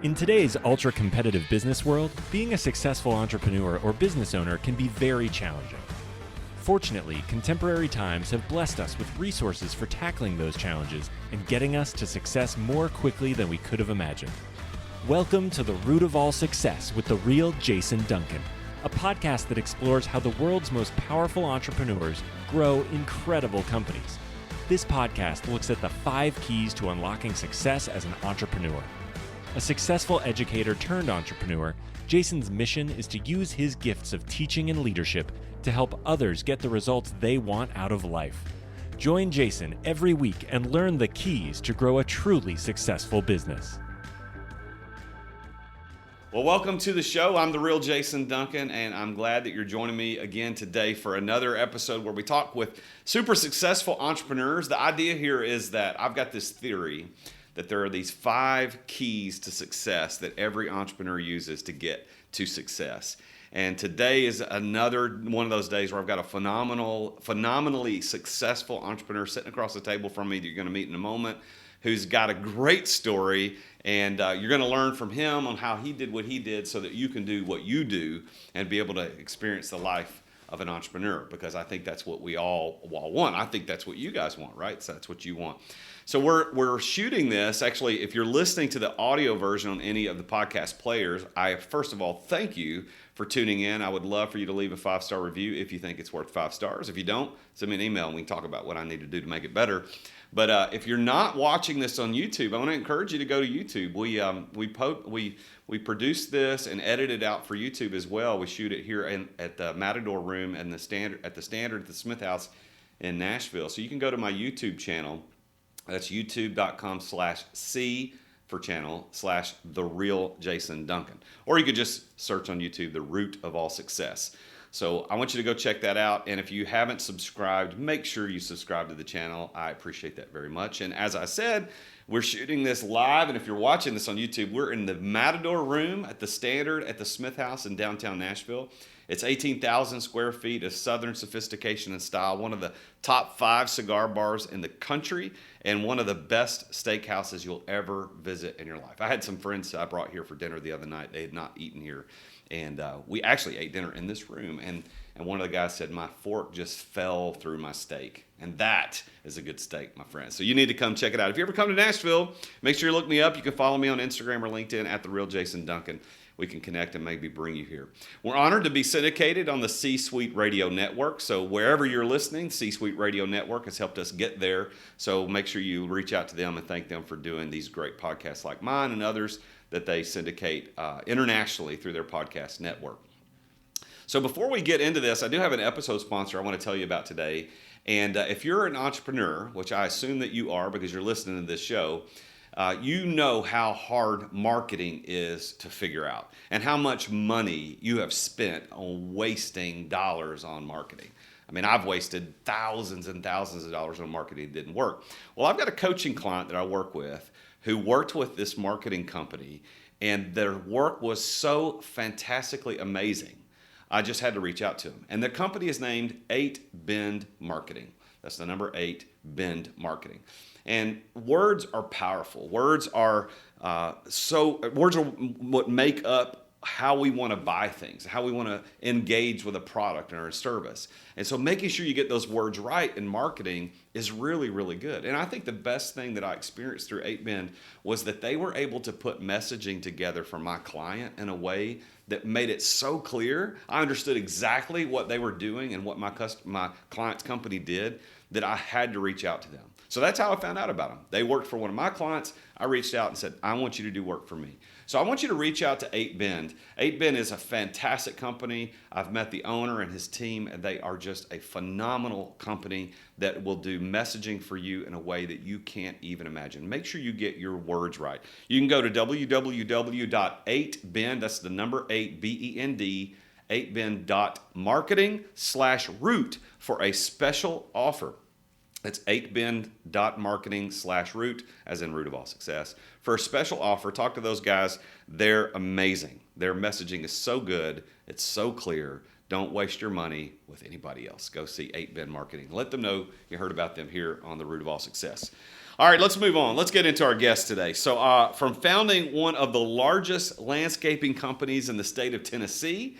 In today's ultra-competitive business world, being a successful entrepreneur or business owner can be very challenging. Fortunately, contemporary times have blessed us with resources for tackling those challenges and getting us to success more quickly than we could have imagined. Welcome to The Root of All Success with the real Jason Duncan, a podcast that explores how the world's most powerful entrepreneurs grow incredible companies. This podcast looks at the 5 keys to unlocking success as an entrepreneur. A successful educator turned entrepreneur, Jason's mission is to use his gifts of teaching and leadership to help others get the results they want out of life. Join Jason every week and learn the keys to grow a truly successful business. Well, welcome to the show. I'm the real Jason Duncan, and I'm glad that you're joining me again today for another episode where we talk with super successful entrepreneurs. The idea here is that I've got this theory that there are these 5 keys to success that every entrepreneur uses to get to success. And today is another one of those days where I've got a phenomenally successful entrepreneur sitting across the table from me that you're going to meet in a moment, who's got a great story, and you're going to learn from him on how he did what he did so that you can do what you do and be able to experience the life of an entrepreneur, because I think that's what we all want. I think that's what you guys want, right? So that's what you want. So we're shooting this. Actually, if you're listening to the audio version on any of the podcast players, I first of all thank you for tuning in. I would love for you to leave a 5-star review if you think it's worth 5 stars. If you don't, send me an email and we can talk about what I need to do to make it better. But if you're not watching this on YouTube, I want to encourage you to go to YouTube. We produce this and edit it out for YouTube as well. We shoot it here at the Matador Room and the Standard at the Smith House in Nashville. So you can go to my YouTube channel. That's youtube.com/C for channel/The Real Jason Duncan. Or you could just search on YouTube, The Root of All Success. So I want you to go check that out. And if you haven't subscribed, make sure you subscribe to the channel. I appreciate that very much. And as I said, we're shooting this live. And if you're watching this on YouTube, we're in the Matador Room at the Standard at the Smith House in downtown Nashville. It's 18,000 square feet of Southern sophistication and style, one of the top 5 cigar bars in the country, and one of the best steakhouses you'll ever visit in your life. I had some friends I brought here for dinner the other night. They had not eaten here, and we actually ate dinner in this room, and one of the guys said, my fork just fell through my steak, and that is a good steak, my friend. So you need to come check it out. If you ever come to Nashville, make sure you look me up. You can follow me on Instagram or LinkedIn at The Real Jason Duncan. We can connect and maybe bring you here. We're honored to be syndicated on the C-Suite Radio Network. So wherever you're listening, C-Suite Radio Network has helped us get there. So make sure you reach out to them and thank them for doing these great podcasts like mine and others that they syndicate internationally through their podcast network. So before we get into this, I do have an episode sponsor I want to tell you about today. And if you're an entrepreneur, which I assume that you are because you're listening to this show, you know how hard marketing is to figure out and how much money you have spent on wasting dollars on marketing. I mean, I've wasted thousands and thousands of dollars on marketing that didn't work. Well, I've got a coaching client that I work with who worked with this marketing company, and their work was so fantastically amazing. I just had to reach out to them. And the company is named 8 Bend Marketing. That's the number 8, Bend Marketing. And words are powerful. Words are what make up how we want to buy things, how we want to engage with a product or a service. And so making sure you get those words right in marketing is really, really good. And I think the best thing that I experienced through 8 Bend was that they were able to put messaging together for my client in a way that made it so clear. I understood exactly what they were doing and what my client's company did, that I had to reach out to them. So that's how I found out about them. They worked for one of my clients. I reached out and said, I want you to do work for me. So I want you to reach out to 8 Bend. 8 Bend is a fantastic company. I've met the owner and his team, and they are just a phenomenal company that will do messaging for you in a way that you can't even imagine. Make sure you get your words right. You can go to www.8bend, that's the number 8, BEND, 8bend.marketing/root for a special offer. It's 8bend.marketing/root, as in root of all success. For a special offer, talk to those guys. They're amazing. Their messaging is so good. It's so clear. Don't waste your money with anybody else. Go see 8 Bend Marketing. Let them know you heard about them here on The Root of All Success. All right, let's move on. Let's get into our guest today. So, from founding one of the largest landscaping companies in the state of Tennessee,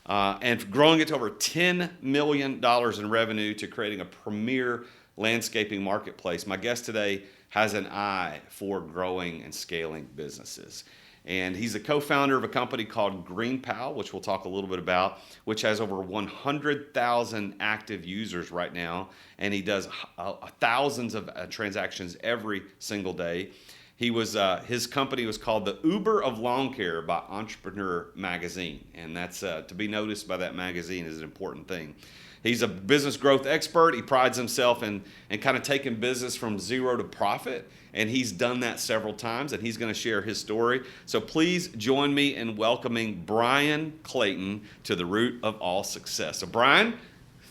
and growing it to over $10 million in revenue, to creating a premier landscaping marketplace, my guest today has an eye for growing and scaling businesses. And he's the co-founder of a company called GreenPal, which we'll talk a little bit about, which has over 100,000 active users right now. And he does thousands of transactions every single day. His company was called the Uber of Lawn Care by Entrepreneur Magazine. And that's to be noticed by that magazine is an important thing. He's a business growth expert. He prides himself in kind of taking business from zero to profit. And he's done that several times, and he's going to share his story. So please join me in welcoming Bryan Clayton to the root of all success. So Bryan,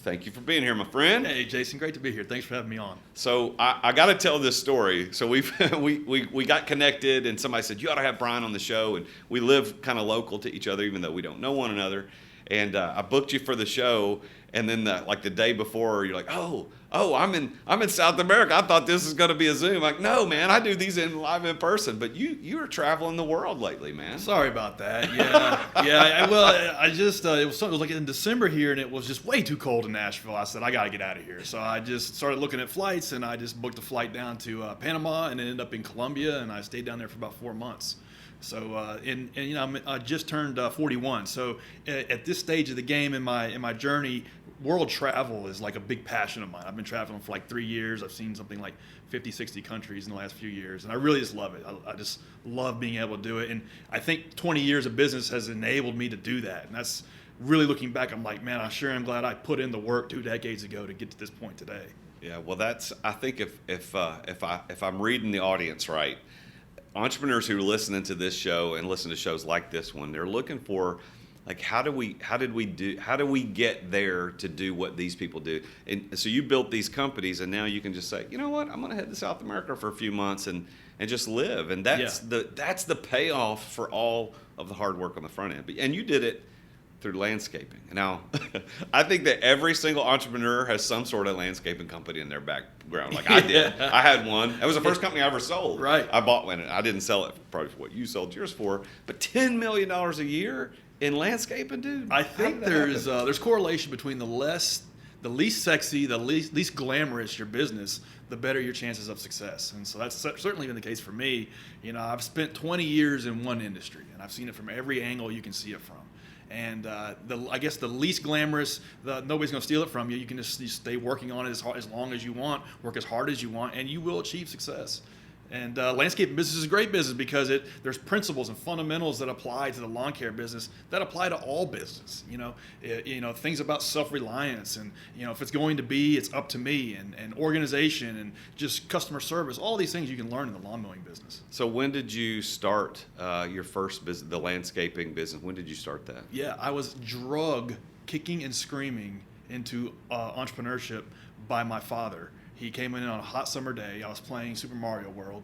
thank you for being here, my friend. Hey, Jason, great to be here. Thanks for having me on. So I got to tell this story. So we got connected, and somebody said, you ought to have Bryan on the show. And we live kind of local to each other, even though we don't know one another. And I booked you for the show, and then the day before, you're like, oh, I'm in South America. I thought this was going to be a Zoom. Like, no, man, I do these live in person. But you are traveling the world lately, man. Sorry about that. Yeah, Well, I just it was like in December here, and it was just way too cold in Nashville. I said I got to get out of here. So I just started looking at flights, and I just booked a flight down to Panama, and ended up in Colombia, and I stayed down there for about 4 months. So I just turned 41. So at this stage of the game in my journey, world travel is like a big passion of mine. I've been traveling for like 3 years. I've seen something like 50, 60 countries in the last few years, and I really just love it. I just love being able to do it, and I think 20 years of business has enabled me to do that. And that's really, looking back, I'm like, man, I sure am glad I put in the work 2 decades ago to get to this point today. Yeah, well, I think if I'm reading the audience right, entrepreneurs who are listening to this show and listen to shows like this one, they're looking for, like, how do we get there to do what these people do? And so you built these companies, and now you can just say, you know what, I'm going to head to South America for a few months and just live. And that's the payoff for all of the hard work on the front end. And you did it through landscaping. Now, I think that every single entrepreneur has some sort of landscaping company in their background. Like I did. I had one. That was the first company I ever sold. Right. I bought one. I didn't sell it probably for what you sold yours for, but $10 million a year in landscaping, dude. I think there's correlation between the least sexy, the least glamorous your business, the better your chances of success. And so that's certainly been the case for me. I've spent 20 years in one industry, and I've seen it from every angle you can see it from. And I guess the least glamorous, nobody's going to steal it from you. You can just stay working on it as long as you want, work as hard as you want, and you will achieve success. And landscaping business is a great business because there's principles and fundamentals that apply to the lawn care business that apply to all business. Things about self-reliance, and if it's going to be, it's up to me, and organization, and just customer service. All these things you can learn in the lawn mowing business. So when did you start your first business, the landscaping business? When did you start that? Yeah, I was drugged, kicking and screaming, into entrepreneurship by my father. He came in on a hot summer day. I was playing Super Mario World.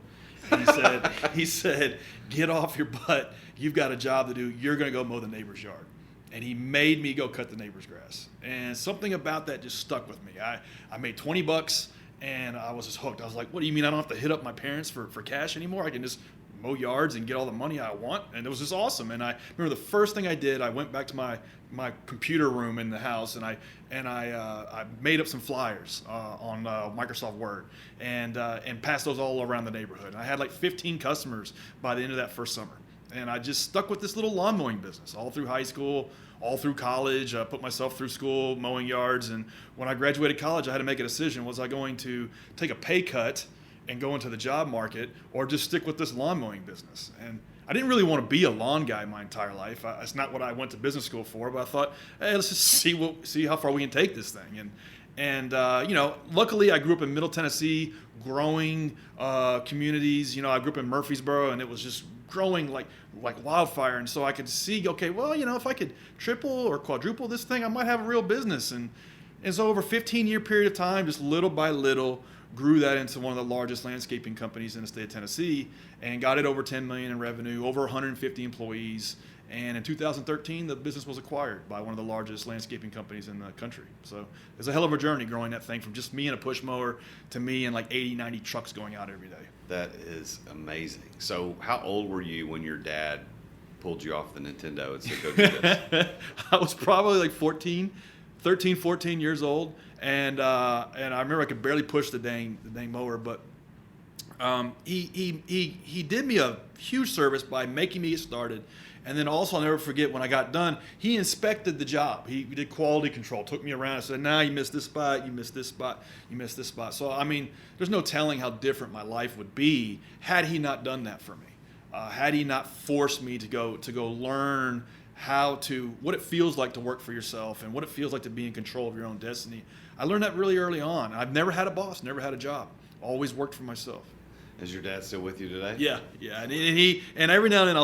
And he said, get off your butt. You've got a job to do. You're going to go mow the neighbor's yard. And he made me go cut the neighbor's grass. And something about that just stuck with me. I made $20, and I was just hooked. I was like, what do you mean I don't have to hit up my parents for cash anymore? I can just mow yards and get all the money I want. And it was just awesome. And I remember the first thing I did, I went back to my computer room in the house, and I made up some flyers on Microsoft Word and passed those all around the neighborhood. And I had like 15 customers by the end of that first summer. And I just stuck with this little lawn mowing business all through high school, all through college. I put myself through school mowing yards. And when I graduated college, I had to make a decision. Was I going to take a pay cut and go into the job market, or just stick with this lawn mowing business? And I didn't really want to be a lawn guy my entire life. It's not what I went to business school for, but I thought, hey, let's just see how far we can take this thing. And luckily I grew up in Middle Tennessee, growing communities. I grew up in Murfreesboro, and it was just growing like wildfire. And so I could see, okay, well, if I could triple or quadruple this thing, I might have a real business. And so over a 15-year period of time, just little by little, grew that into one of the largest landscaping companies in the state of Tennessee, and got it over $10 million in revenue, over 150 employees, And in 2013, the business was acquired by one of the largest landscaping companies in the country. So it's a hell of a journey growing that thing from just me and a push mower to me and like 80, 90 trucks going out every day. That is amazing. So how old were you when your dad pulled you off the Nintendo and said, go do this? I was probably like 13, 14 years old. And I remember I could barely push the dang mower, but he did me a huge service by making me get started. And then also, I'll never forget, when I got done, he inspected the job. He did quality control, took me around and said, nah, you missed this spot, you missed this spot, you missed this spot. So, I mean, there's no telling how different my life would be had he not done that for me. Had he not forced me to go learn what it feels like to work for yourself and what it feels like to be in control of your own destiny. I learned that really early on. I've never had a boss, never had a job. Always worked for myself. Is your dad still with you today? Yeah, and every now and then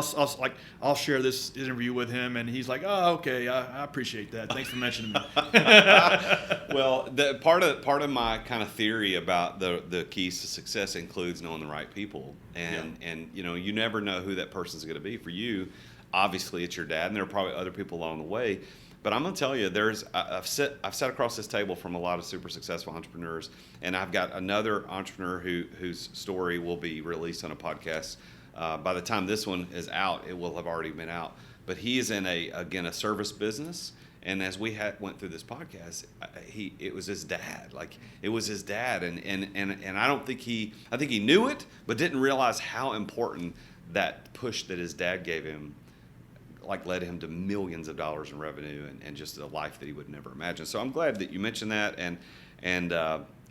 I'll share this interview with him, and he's like, "Oh, okay, I appreciate that. Thanks for mentioning me." Well, part of my kind of theory about the keys to success includes knowing the right people, and you never know who that person's going to be. For you, obviously, it's your dad, and there are probably other people along the way. But I'm going to tell you, I've sat across this table from a lot of super successful entrepreneurs, and I've got another entrepreneur whose story will be released on a podcast. By the time this one is out, it will have already been out. But he is in a service business, and as we went through this podcast, it was his dad. Like, it was his dad, and I think he knew it, but didn't realize how important that push that his dad gave him led him to millions of dollars in revenue and just a life that he would never imagine. So I'm glad that you mentioned that. And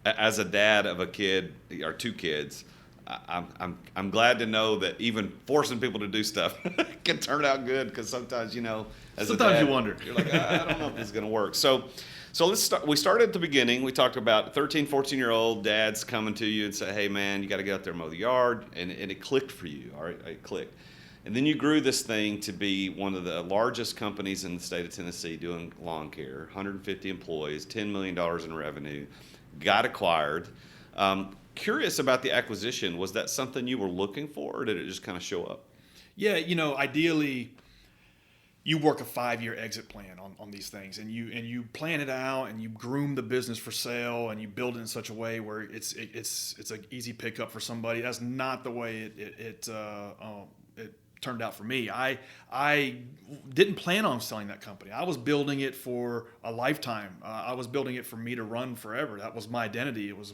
as a dad of a kid or two kids, I'm glad to know that even forcing people to do stuff can turn out good, because sometimes, as a dad, you wonder. You're like, I don't know if this is going to work. So let's start. We started at the beginning. We talked about 13, 14-year-old dads coming to you and say, hey, man, you got to get out there and mow the yard. And it clicked for you. All right, it clicked. And then you grew this thing to be one of the largest companies in the state of Tennessee doing lawn care, 150 employees, $10 million in revenue, got acquired. Curious about the acquisition. Was that something you were looking for, or did it just kind of show up? Yeah, ideally, you work a 5-year exit plan on these things, and you plan it out, and you groom the business for sale, and you build it in such a way where it's an easy pickup for somebody. That's not the way it turned out for me. I didn't plan on selling that company. I was building it for a lifetime. I was building it for me to run forever. That was my identity. It was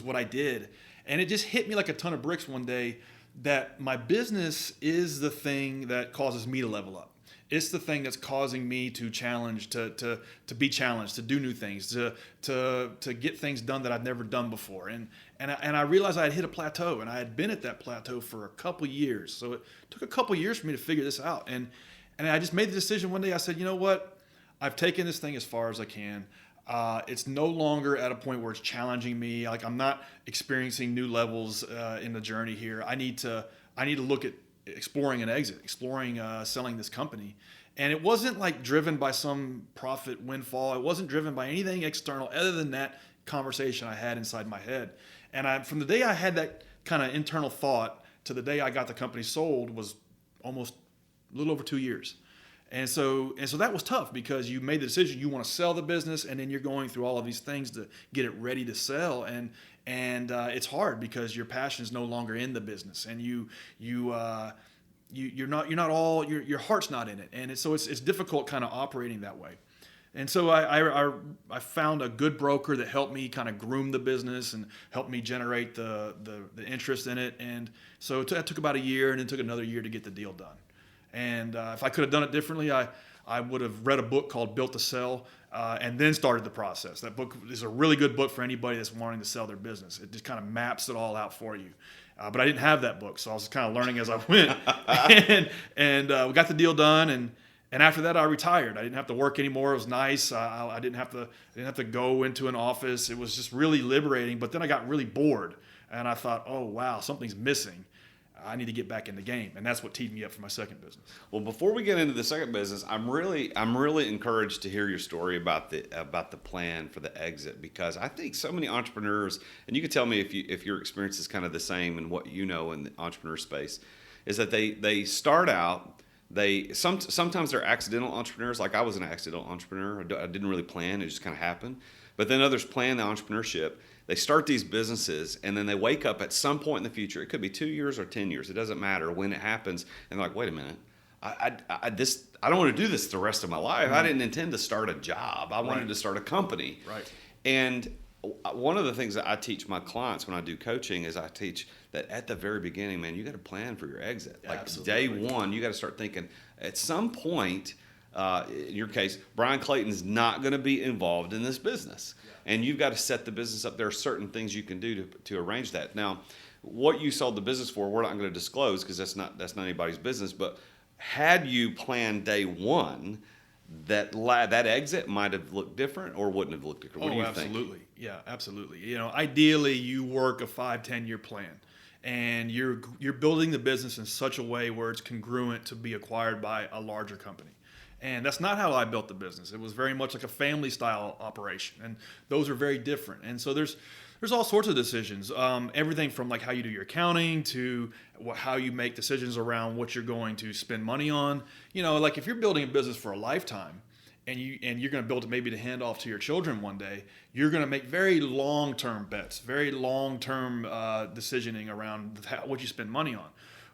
what I did. And it just hit me like a ton of bricks one day that my business is the thing that causes me to level up. It's the thing that's causing me to challenge, to be challenged, to do new things, to get things done that I've never done before. And I realized I had hit a plateau, and I had been at that plateau for a couple years. So it took a couple years for me to figure this out. And I just made the decision one day. I said, you know what? I've taken this thing as far as I can. It's no longer at a point where it's challenging me. Like, I'm not experiencing new levels in the journey here. I need to look at exploring an exit, exploring selling this company. And it wasn't like driven by some profit windfall. It wasn't driven by anything external other than that conversation I had inside my head. And from the day I had that kind of internal thought to the day I got the company sold was almost a little over 2 years. And so that was tough, because you made the decision you want to sell the business, and then you're going through all of these things to get it ready to sell. And it's hard because your passion is no longer in the business, and your heart's not in it, and so it's difficult kind of operating that way. And so I found a good broker that helped me kind of groom the business and helped me generate the interest in it. And so that took about a year, and then took another year to get the deal done. And if I could have done it differently, I would have read a book called Built to Sell, and then started the process. That book is a really good book for anybody that's wanting to sell their business. It just kind of maps it all out for you. But I didn't have that book, so I was kind of learning as I went. and we got the deal done, and after that I retired. I didn't have to work anymore. It was nice. I didn't have to go into an office. It was just really liberating. But then I got really bored, and I thought, oh wow, something's missing. I need to get back in the game, and that's what teed me up for my second business. Well, before we get into the second business, I'm really encouraged to hear your story about the plan for the exit, because I think so many entrepreneurs, and you can tell me if your experience is kind of the same in what you know in the entrepreneur space, is that they start out, Sometimes they're accidental entrepreneurs. Like I was an accidental entrepreneur. I didn't really plan. It just kind of happened. But then others plan the entrepreneurship. They start these businesses, and then they wake up at some point in the future. It could be 2 years or 10 years. It doesn't matter when it happens. And they're like, wait a minute. I don't want to do this the rest of my life. I didn't intend to start a job. I wanted to start a company. Right. And one of the things that I teach my clients when I do coaching is I teach that at the very beginning, man, you got to plan for your exit. Like Absolutely. day one, you got to start thinking at some point, in your case, Bryan Clayton's not going to be involved in this business. Yeah. And you've got to set the business up. There are certain things you can do to arrange that. Now, what you sold the business for, we're not going to disclose because that's not anybody's business. But had you planned day one, that exit might have looked different or wouldn't have looked different. What do you absolutely. think? Yeah, absolutely. Ideally, you work a 5-10 year plan, and you're building the business in such a way where it's congruent to be acquired by a larger company. And that's not how I built the business. It was very much like a family style operation, and those are very different. And so there's all sorts of decisions, everything from like how you do your accounting to how you make decisions around what you're going to spend money on. Like if you're building a business for a lifetime and you're going to build it maybe to hand off to your children one day, you're going to make very long-term bets, very long-term decisioning around what you spend money on.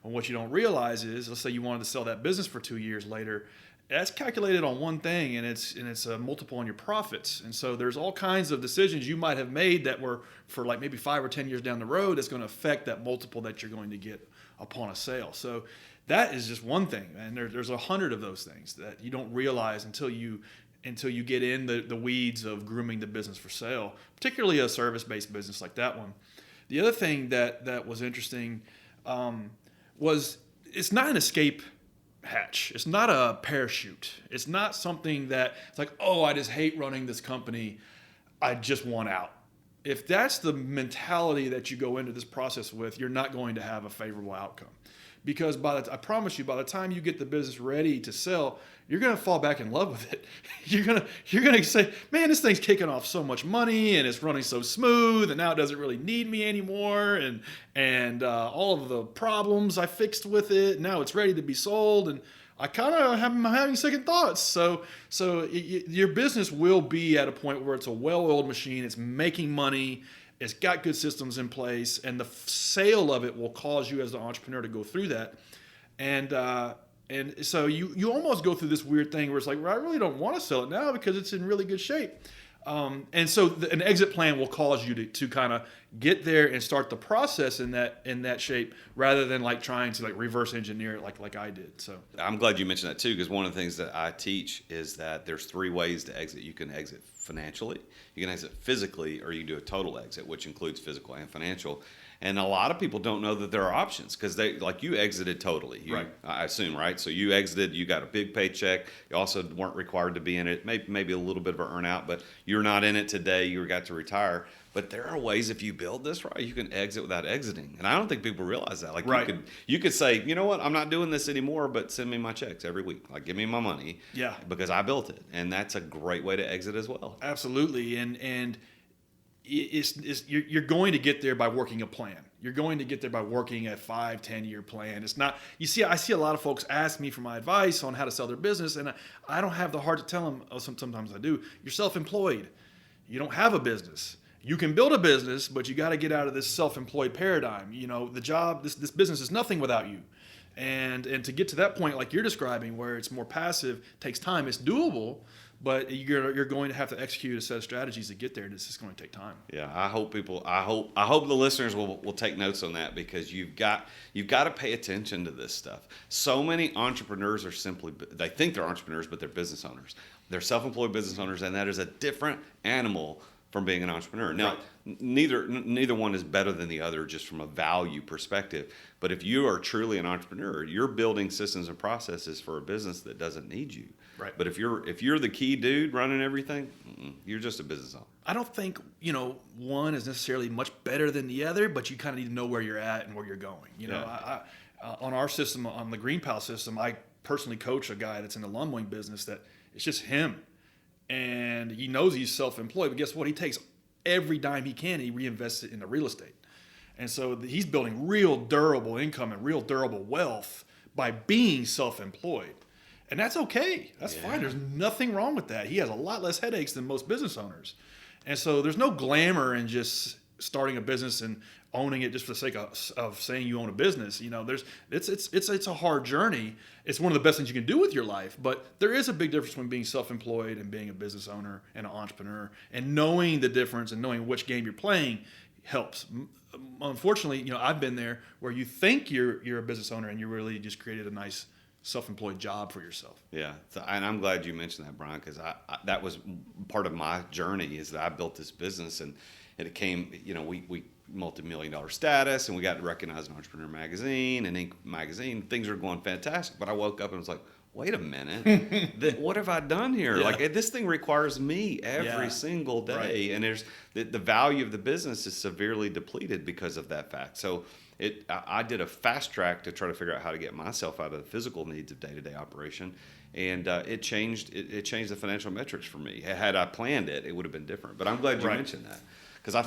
And what you don't realize is, let's say you wanted to sell that business for 2 years later, that's calculated on one thing, and it's a multiple on your profits. And so there's all kinds of decisions you might have made that were for like maybe 5 or 10 years down the road that's going to affect that multiple that you're going to get upon a sale. So that is just one thing, and there's 100 of those things that you don't realize until you get in the weeds of grooming the business for sale, particularly a service-based business like that one. The other thing that was interesting was it's not an escape hatch. It's not a parachute. It's not something that it's like, oh, I just hate running this company. I just want out. If that's the mentality that you go into this process with, you're not going to have a favorable outcome. Because I promise you, by the time you get the business ready to sell, you're going to fall back in love with it. You're going to say, man, this thing's kicking off so much money and it's running so smooth, and now it doesn't really need me anymore, and all of the problems I fixed with it, now it's ready to be sold, and I kind of am having second thoughts. So your business will be at a point where it's a well-oiled machine, it's making money, it's got good systems in place, and the sale of it will cause you as the entrepreneur to go through that. And so you almost go through this weird thing where it's like, well, I really don't want to sell it now because it's in really good shape. And so an exit plan will cause you to kind of get there and start the process in that shape, rather than like trying to like reverse engineer it like I did. So I'm glad you mentioned that too, because one of the things that I teach is that there's 3 ways to exit. You can exit financially, you can exit physically, or you can do a total exit, which includes physical and financial. And a lot of people don't know that there are options, because they, like, you exited totally. Right. I assume, right? So you exited, you got a big paycheck. You also weren't required to be in it. Maybe a little bit of an earn out, but you're not in it today. You got to retire. But there are ways, if you build this right, you can exit without exiting. And I don't think people realize that. Like, right. you could say, you know what, I'm not doing this anymore, but send me my checks every week. Like, give me my money. Yeah. Because I built it. And that's a great way to exit as well. Absolutely. And you're going to get there by working a plan. You're going to get there by working a 5-10 year plan. It's not, I see a lot of folks ask me for my advice on how to sell their business, and I don't have the heart to tell them. Sometimes I do. You're self-employed. You don't have a business. You can build a business, but you got to get out of this self-employed paradigm. The job, this business is nothing without you. And to get to that point, like you're describing, where it's more passive, takes time. It's doable, but you're going to have to execute a set of strategies to get there. And it's just going to take time. Yeah, I hope the listeners will take notes on that, because you've got to pay attention to this stuff. So many entrepreneurs they think they're entrepreneurs, but they're business owners. They're self-employed business owners, and that is a different animal from being an entrepreneur. Now, right. neither one is better than the other, just from a value perspective. But if you are truly an entrepreneur, you're building systems and processes for a business that doesn't need you. Right. But if you're the key dude running everything, you're just a business owner. I don't think one is necessarily much better than the other, but you kind of need to know where you're at and where you're going. I on our system, on the GreenPal system, I personally coach a guy that's in the lawn mowing business that it's just him. And he knows he's self-employed, but guess what? He takes every dime he can and he reinvests it into real estate. And so he's building real durable income and real durable wealth by being self-employed. And that's okay. That's fine. There's nothing wrong with that. He has a lot less headaches than most business owners. And so there's no glamour in just starting a business and owning it just for the sake of saying you own a business. It's a hard journey. It's one of the best things you can do with your life, but there is a big difference between being self-employed and being a business owner and an entrepreneur, and knowing the difference and knowing which game you're playing helps. Unfortunately, I've been there where you think you're a business owner and you really just created a nice self-employed job for yourself. Yeah, and I'm glad you mentioned that, Bryan, because I that was part of my journey, is that I built this business, and it came, we multi-million-dollar status, and we got recognized in Entrepreneur Magazine and Inc. Magazine. Things were going fantastic, but I woke up and was like, wait a minute, what have I done here? Yeah. Like, this thing requires me every single day, right. And there's the value of the business is severely depleted because of that fact. So I did a fast track to try to figure out how to get myself out of the physical needs of day-to-day operation, and it changed the financial metrics for me. Had I planned it, it would have been different. But I'm glad you mentioned that, because I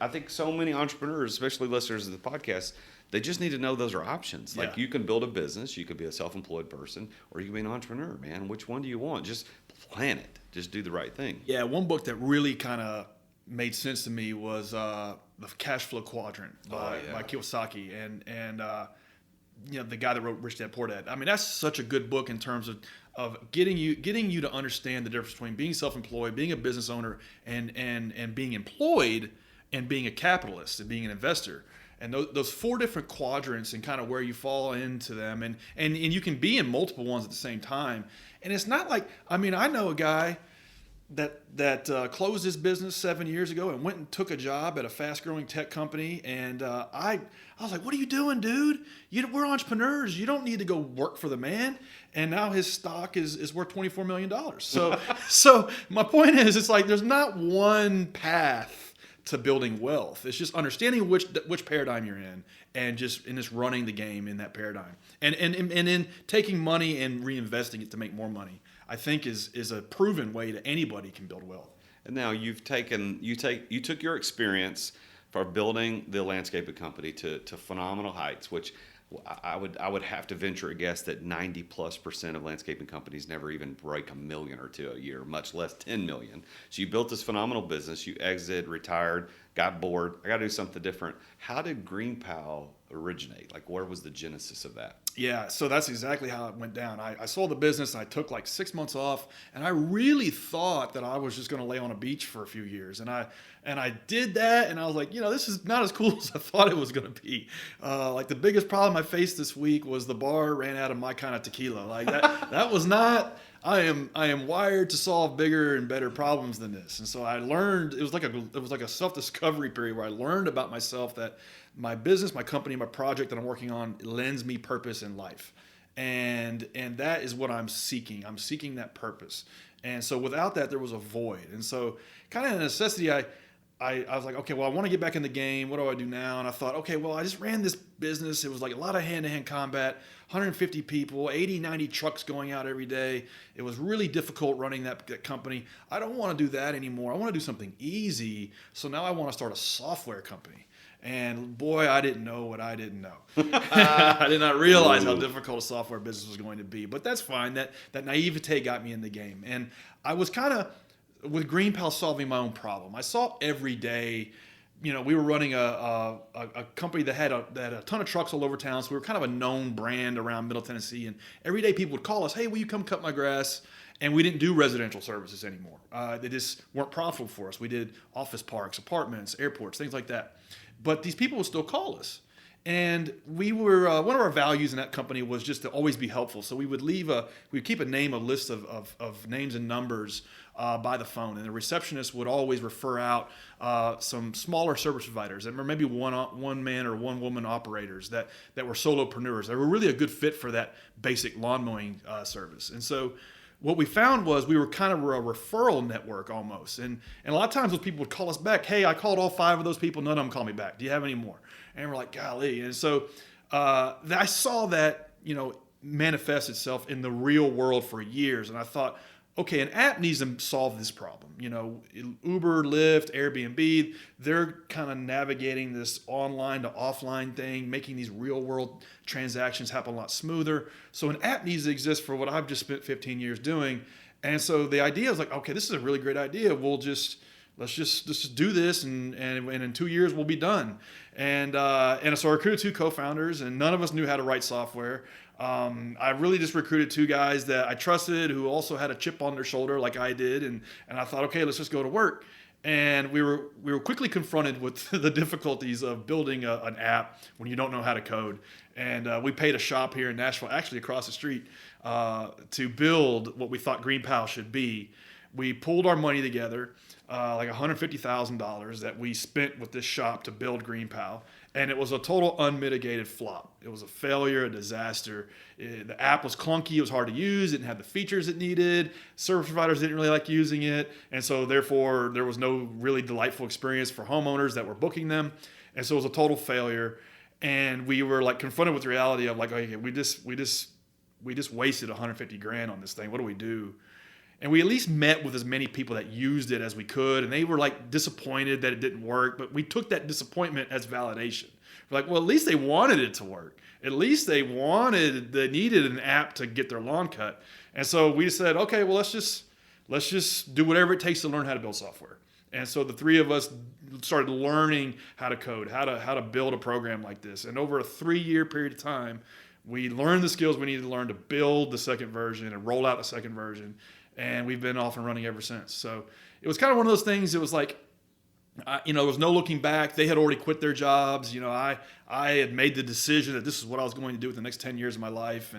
think so many entrepreneurs, especially listeners of the podcast, they just need to know those are options. Like, you can build a business, you could be a self-employed person, or you can be an entrepreneur, man. Which one do you want? Just plan it. Just do the right thing. Yeah, one book that really kind of made sense to me was the Cash Flow Quadrant by Kiyosaki, and the guy that wrote Rich Dad Poor Dad. I mean, that's such a good book in terms of getting you to understand the difference between being self-employed, being a business owner, and being employed, and being a capitalist and being an investor. And those four different quadrants and kind of where you fall into them, and you can be in multiple ones at the same time. And it's not like, I know a guy that closed his business 7 years ago and went and took a job at a fast-growing tech company. And I was like, what are you doing, dude? We're entrepreneurs. You don't need to go work for the man. And now his stock is worth $24 million. So my point is, it's like there's not one path to building wealth. It's just understanding which paradigm you're in, and just running the game in that paradigm, and in taking money and reinvesting it to make more money, I think is a proven way that anybody can build wealth. And now you took your experience for building the landscaping company to phenomenal heights, which I would have to venture a guess that 90+% of landscaping companies never even break $1 million or $2 million a year, much less 10 million. So you built this phenomenal business. You exited, retired, got bored. I got to do something different. How did GreenPal originate? Like, where was the genesis of that? Yeah, so that's exactly how it went down. I sold the business, and I took like 6 months off, and I really thought that I was just going to lay on a beach for a few years. And I did that, and I was like, this is not as cool as I thought it was going to be. Like, the biggest problem I faced this week was the bar ran out of my kind of tequila. Like, that was not. I am wired to solve bigger and better problems than this. And so I learned, it was like a self-discovery period where I learned about myself, that my business, my company, my project that I'm working on lends me purpose in life. And that is what I'm seeking. I'm seeking that purpose. And so without that, there was a void. And so kind of a necessity, I was like, okay, well, I want to get back in the game. What do I do now? And I thought, okay, well, I just ran this business. It was like a lot of hand-to-hand combat, 150 people, 80, 90 trucks going out every day. It was really difficult running that company. I don't want to do that anymore. I want to do something easy. So now I want to start a software company. And boy, I didn't know what I didn't know. I did not realize how difficult a software business was going to be. But that's fine. That naivete got me in the game. And I was kind of, with GreenPal, solving my own problem. I saw every day, we were running a company that had a ton of trucks all over town. So we were kind of a known brand around Middle Tennessee. And every day people would call us, hey, will you come cut my grass? And we didn't do residential services anymore. They just weren't profitable for us. We did office parks, apartments, airports, things like that. But these people would still call us. And we were, one of our values in that company was just to always be helpful. So we would we'd keep a list of names and numbers by the phone. And the receptionist would always refer out some smaller service providers that were maybe one man or one woman operators that were solopreneurs. They were really a good fit for that basic lawn mowing service. And so what we found was we were kind of a referral network almost. And a lot of times those people would call us back, hey, I called all 5 of those people, none of them called me back. Do you have any more? And we're like, golly. And so I saw that, manifest itself in the real world for years. And I thought, okay, an app needs to solve this problem. You know, Uber, Lyft, Airbnb, they're kind of navigating this online to offline thing, making these real world transactions happen a lot smoother. So an app needs to exist for what I've just spent 15 years doing. And so the idea is like, okay, this is a really great idea. Let's just do this, and in 2 years we'll be done. And so I recruited 2 co-founders, and none of us knew how to write software. I really just recruited 2 guys that I trusted, who also had a chip on their shoulder like I did, and I thought, okay, let's just go to work. And we were quickly confronted with the difficulties of building an app when you don't know how to code. And we paid a shop here in Nashville, actually across the street, to build what we thought GreenPal should be. We pulled our money together, like $150,000 that we spent with this shop to build GreenPal. And it was a total unmitigated flop. It was a failure, a disaster. The app was clunky. It was hard to use. It didn't have the features it needed. Service providers didn't really like using it. And so therefore, there was no really delightful experience for homeowners that were booking them. And so it was a total failure. And we were like confronted with the reality of like, okay, we just wasted $150,000 on this thing. What do we do? And we at least met with as many people that used it as we could. And they were like disappointed that it didn't work. But we took that disappointment as validation. We're like, well, at least they wanted it to work. At least they needed an app to get their lawn cut. And so we said, okay, well, let's just do whatever it takes to learn how to build software. And so the 3 of us started learning how to code, how to build a program like this. And over a 3-year period of time, we learned the skills we needed to learn to build the second version and roll out the second version. And we've been off and running ever since. So it was kind of one of those things. It was like, there was no looking back. They had already quit their jobs. I had made the decision that this is what I was going to do with the next 10 years of my life.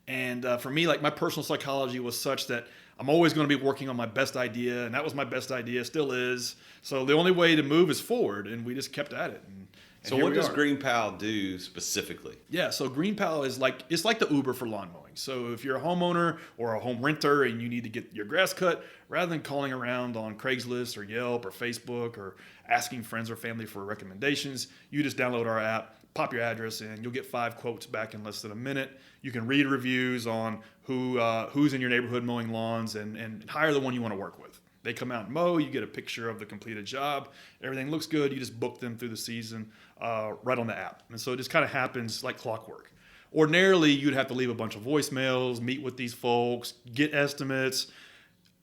And for me, like my personal psychology was such that I'm always going to be working on my best idea. And that was my best idea, still is. So the only way to move is forward. And we just kept at it. And so what does GreenPal do specifically? Yeah, so GreenPal is it's like the Uber for lawn mowing. So if you're a homeowner or a home renter and you need to get your grass cut, rather than calling around on Craigslist or Yelp or Facebook or asking friends or family for recommendations, you just download our app, pop your address in, you'll get 5 quotes back in less than a minute. You can read reviews on who's in your neighborhood mowing lawns and hire the one you want to work with. They come out and mow, you get a picture of the completed job, everything looks good, you just book them through the season right on the app. And so it just kind of happens like clockwork. Ordinarily, you'd have to leave a bunch of voicemails, meet with these folks, get estimates.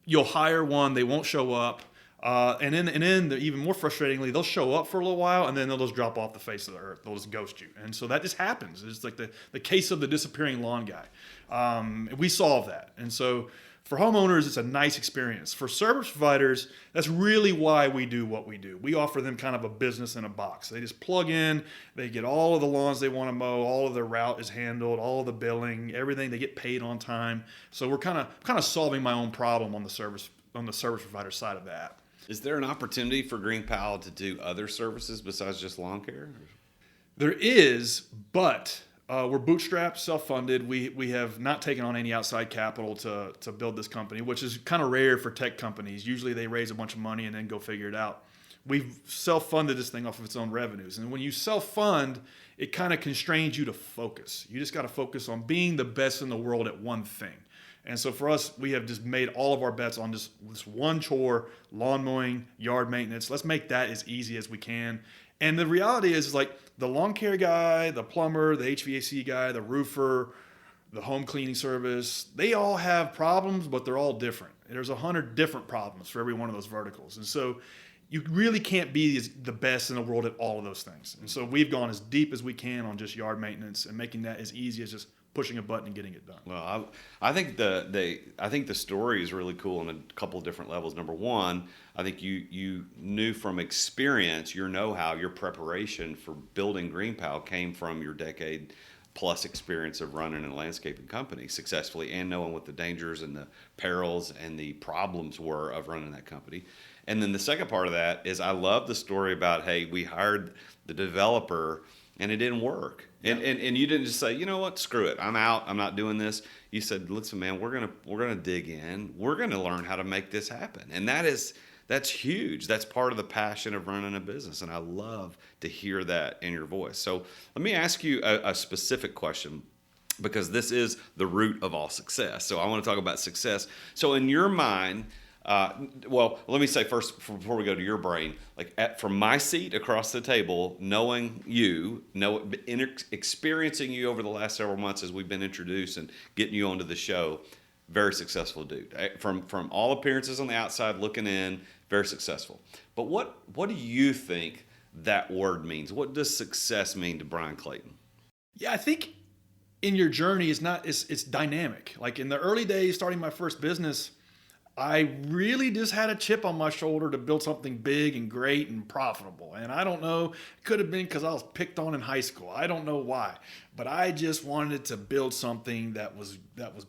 You'll hire one, they won't show up. And then even more frustratingly, they'll show up for a little while and then they'll just drop off the face of the earth. They'll just ghost you. And so that just happens. It's like the case of the disappearing lawn guy. We solve that. And so for homeowners, it's a nice experience. For service providers, that's really why we do what we do. We offer them kind of a business in a box. They just plug in, they get all of the lawns they want to mow, all of their route is handled, all of the billing, everything. They get paid on time. So we're kind of solving my own problem on the service provider side of the app. Is there an opportunity for GreenPal to do other services besides just lawn care? There is, but we're bootstrapped, self-funded. We have not taken on any outside capital to build this company, which is kind of rare for tech companies. Usually they raise a bunch of money and then go figure it out. We've self-funded this thing off of its own revenues. And when you self-fund, it kind of constrains you to focus. You just got to focus on being the best in the world at one thing. And so for us, we have just made all of our bets on just this one chore, lawn mowing, yard maintenance. Let's make that as easy as we can. And the reality is like the lawn care guy, the plumber, the HVAC guy, the roofer, the home cleaning service, they all have problems, but they're all different. There's 100 different problems for every one of those verticals. And so you really can't be the best in the world at all of those things. And so we've gone as deep as we can on just yard maintenance and making that as easy as just pushing a button and getting it done. Well, I think the story is really cool on a couple of different levels. Number one, I think you knew from experience, your know-how, your preparation for building GreenPal came from your decade plus experience of running a landscaping company successfully and knowing what the dangers and the perils and the problems were of running that company. And then the second part of that is I love the story about, hey, we hired the developer and it didn't work. Yeah. And you didn't just say, you know what, screw it, I'm out, I'm not doing this. You said, listen, man, we're gonna dig in, we're gonna learn how to make this happen. And that's huge. That's part of the passion of running a business. And I love to hear that in your voice. So let me ask you a specific question. because this is the root of all success. So I want to talk about success. So in your mind, well, let me say first, before we go to your brain, like from my seat across the table, knowing you, experiencing you over the last several months as we've been introduced and getting you onto the show, very successful dude. From all appearances on the outside looking in, very successful. But what do you think that word means? What does success mean to Bryan Clayton? Yeah, I think in your journey it's dynamic. Like in the early days, starting my first business, I really just had a chip on my shoulder to build something big and great and profitable. And I don't know, it could have been because I was picked on in high school. I don't know why, but I just wanted to build something that was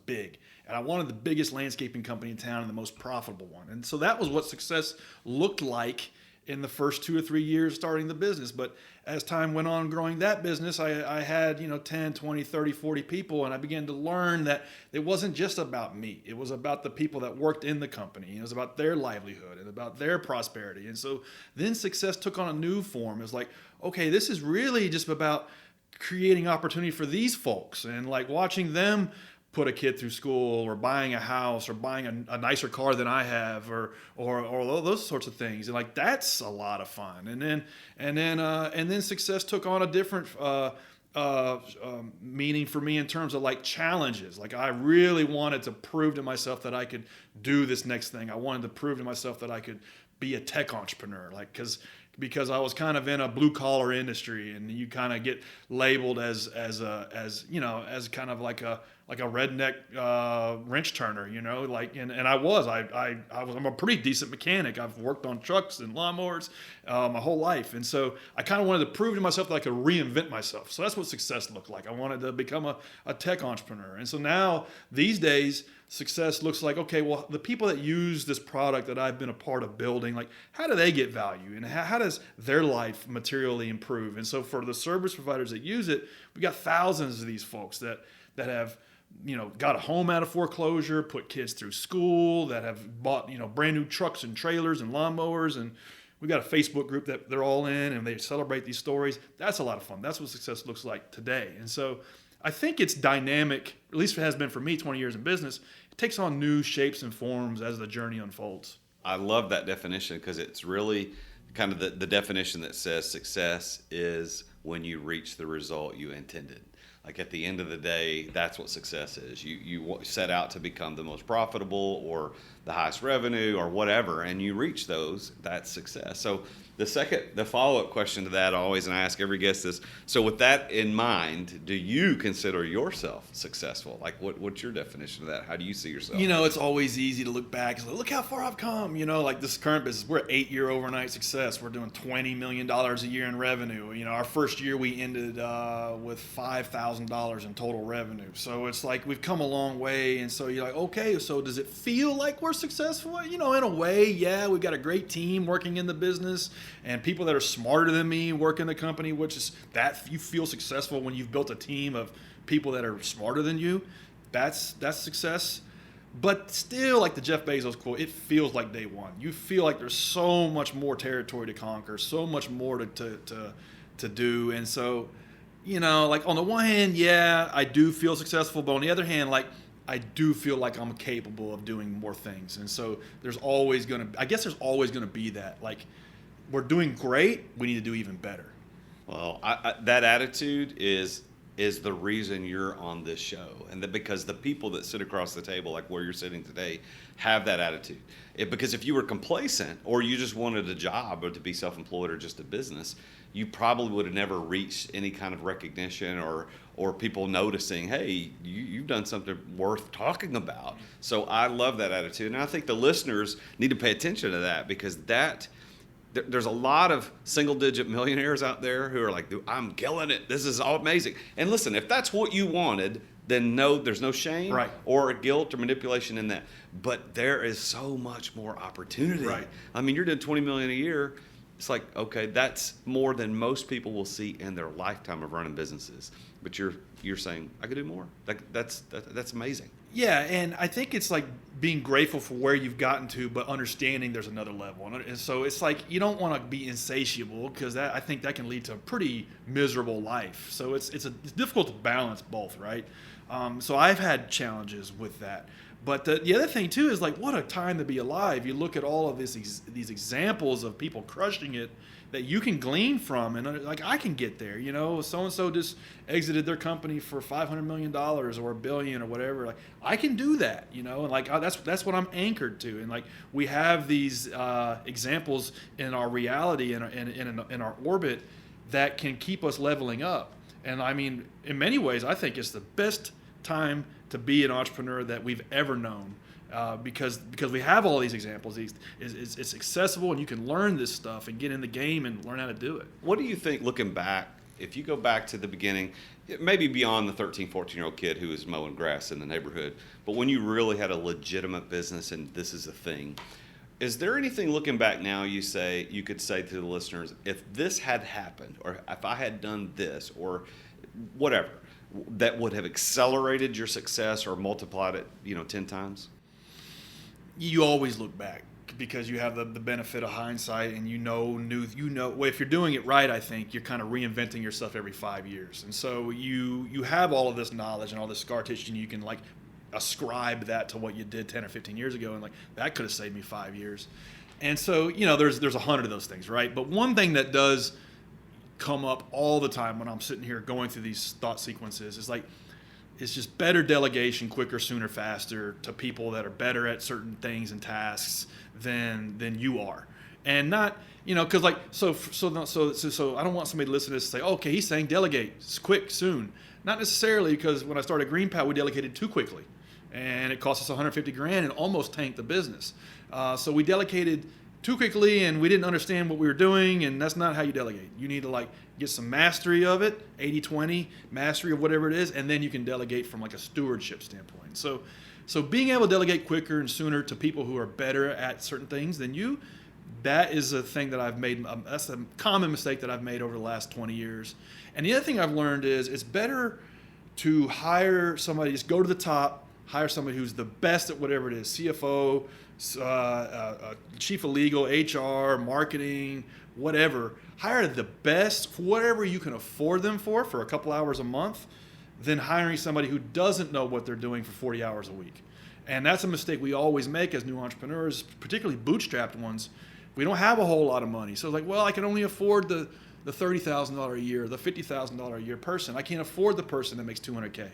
big. And I wanted the biggest landscaping company in town and the most profitable one. And so that was what success looked like in the first 2 or 3 years starting the business. But as time went on growing that business, I had 10, 20, 30, 40 people, and I began to learn that it wasn't just about me. It was about the people that worked in the company. It was about their livelihood and about their prosperity. And so then success took on a new form. It's like, okay, this is really just about creating opportunity for these folks and like watching them put a kid through school or buying a house or buying a nicer car than I have or those sorts of things. And like, that's a lot of fun. And then success took on a different meaning for me in terms of like challenges. Like I really wanted to prove to myself that I could do this next thing. I wanted to prove to myself that I could be a tech entrepreneur, like, because I was kind of in a blue collar industry, and you kind of get labeled as kind of like a redneck wrench turner, like, and I'm a pretty decent mechanic. I've worked on trucks and lawnmowers my whole life, and so I kind of wanted to prove to myself that I could reinvent myself. So that's what success looked like. I wanted to become a tech entrepreneur, and so now these days, success looks like, okay, well, the people that use this product that I've been a part of building, like, how do they get value, and how does their life materially improve? And so for the service providers that use it, we got thousands of these folks that have got a home out of foreclosure, put kids through school, that have bought brand new trucks and trailers and lawnmowers, and we got a Facebook group that they're all in, and they celebrate these stories. That's a lot of fun. That's what success looks like today. And so I think it's dynamic, at least it has been for me, 20 years in business. It takes on new shapes and forms as the journey unfolds. I love that definition because it's really kind of the definition that says success is when you reach the result you intended. Like at the end of the day, that's what success is. You set out to become the most profitable or the highest revenue or whatever, and you reach those, that's success. So the follow-up question to that always, and I ask every guest this, so with that in mind, do you consider yourself successful? Like what's your definition of that? How do you see yourself? It's always easy to look back and say, look how far I've come. Like this current business, we're 8-year overnight success. We're doing $20 million a year in revenue. Our first year we ended with $5,000 in total revenue. So it's like we've come a long way. And so you're like, okay, so does it feel like we're successful? In a way, yeah, we've got a great team working in the business and people that are smarter than me work in the company, which is that you feel successful when you've built a team of people that are smarter than you. That's success. But still, like the Jeff Bezos quote, it feels like day one. You feel like there's so much more territory to conquer, so much more to do. And so, like on the one hand, yeah, I do feel successful, but on the other hand, like I do feel like I'm capable of doing more things. And so there's always going to be that, like, we're doing great, we need to do even better. Well, that attitude is the reason you're on this show, and that because the people that sit across the table, like where you're sitting today, have that attitude. Because if you were complacent or you just wanted a job or to be self-employed or just a business, you probably would have never reached any kind of recognition or people noticing, hey, you've done something worth talking about. So I love that attitude, and I think the listeners need to pay attention to that, because there's a lot of single-digit millionaires out there who are like, I'm killing it. This is all amazing. And listen, if that's what you wanted, then no, there's no shame right. or guilt or manipulation in that. But there is so much more opportunity. Right. I mean, you're doing $20 million a year. It's like, okay, that's more than most people will see in their lifetime of running businesses. But you're saying I could do more. That's amazing. Yeah, and I think it's like being grateful for where you've gotten to, but understanding there's another level. And so it's like you don't want to be insatiable, because I think that can lead to a pretty miserable life. So it's difficult to balance both, right? So I've had challenges with that. But the other thing too is like, what a time to be alive. You look at all of these examples of people crushing it that you can glean from, and like, I can get there. So and so just exited their company for $500 million or $1 billion or whatever. Like, I can do that. And like, that's what I'm anchored to. And like, we have these examples in our reality and in our orbit that can keep us leveling up. And I mean, in many ways, I think it's the best time to be an entrepreneur that we've ever known. Because we have all these examples. It's accessible, and you can learn this stuff and get in the game and learn how to do it. What do you think, looking back, if you go back to the beginning, maybe beyond the 13, 14-year-old kid who was mowing grass in the neighborhood, but when you really had a legitimate business and this is a thing, is there anything looking back now you could say to the listeners, if this had happened, or if I had done this, or whatever, that would have accelerated your success or multiplied it, 10 times? You always look back because you have the benefit of hindsight, and well, if you're doing it right, I think you're kind of reinventing yourself every 5 years. And so you have all of this knowledge and all this scar tissue, and you can like ascribe that to what you did 10 or 15 years ago, and like, that could have saved me 5 years. And so, there's 100 of those things, right? But one thing that does come up all the time when I'm sitting here going through these thought sequences is like, it's just better delegation, quicker, sooner, faster, to people that are better at certain things and tasks than you are. And not, because like, so I don't want somebody to listen to this and say, okay, he's saying delegate, it's quick, soon. Not necessarily, because when I started GreenPal, we delegated too quickly, and it cost us $150,000 and almost tanked the business. So we delegated too quickly, and we didn't understand what we were doing, and that's not how you delegate. You need to like get some mastery of it, 80-20, mastery of whatever it is, and then you can delegate from like a stewardship standpoint. So being able to delegate quicker and sooner to people who are better at certain things than you, that is a thing that I've made. That's a common mistake that I've made over the last 20 years. And the other thing I've learned is it's better to hire somebody, just go to the top, hire somebody who's the best at whatever it is, CFO, chief of legal, HR, marketing, whatever. Hire the best for whatever you can afford them for a couple hours a month, than hiring somebody who doesn't know what they're doing for 40 hours a week. And that's a mistake we always make as new entrepreneurs, particularly bootstrapped ones. We don't have a whole lot of money. So it's like, well, I can only afford the $30,000 a year, the $50,000 a year person. I can't afford the person that makes $200K.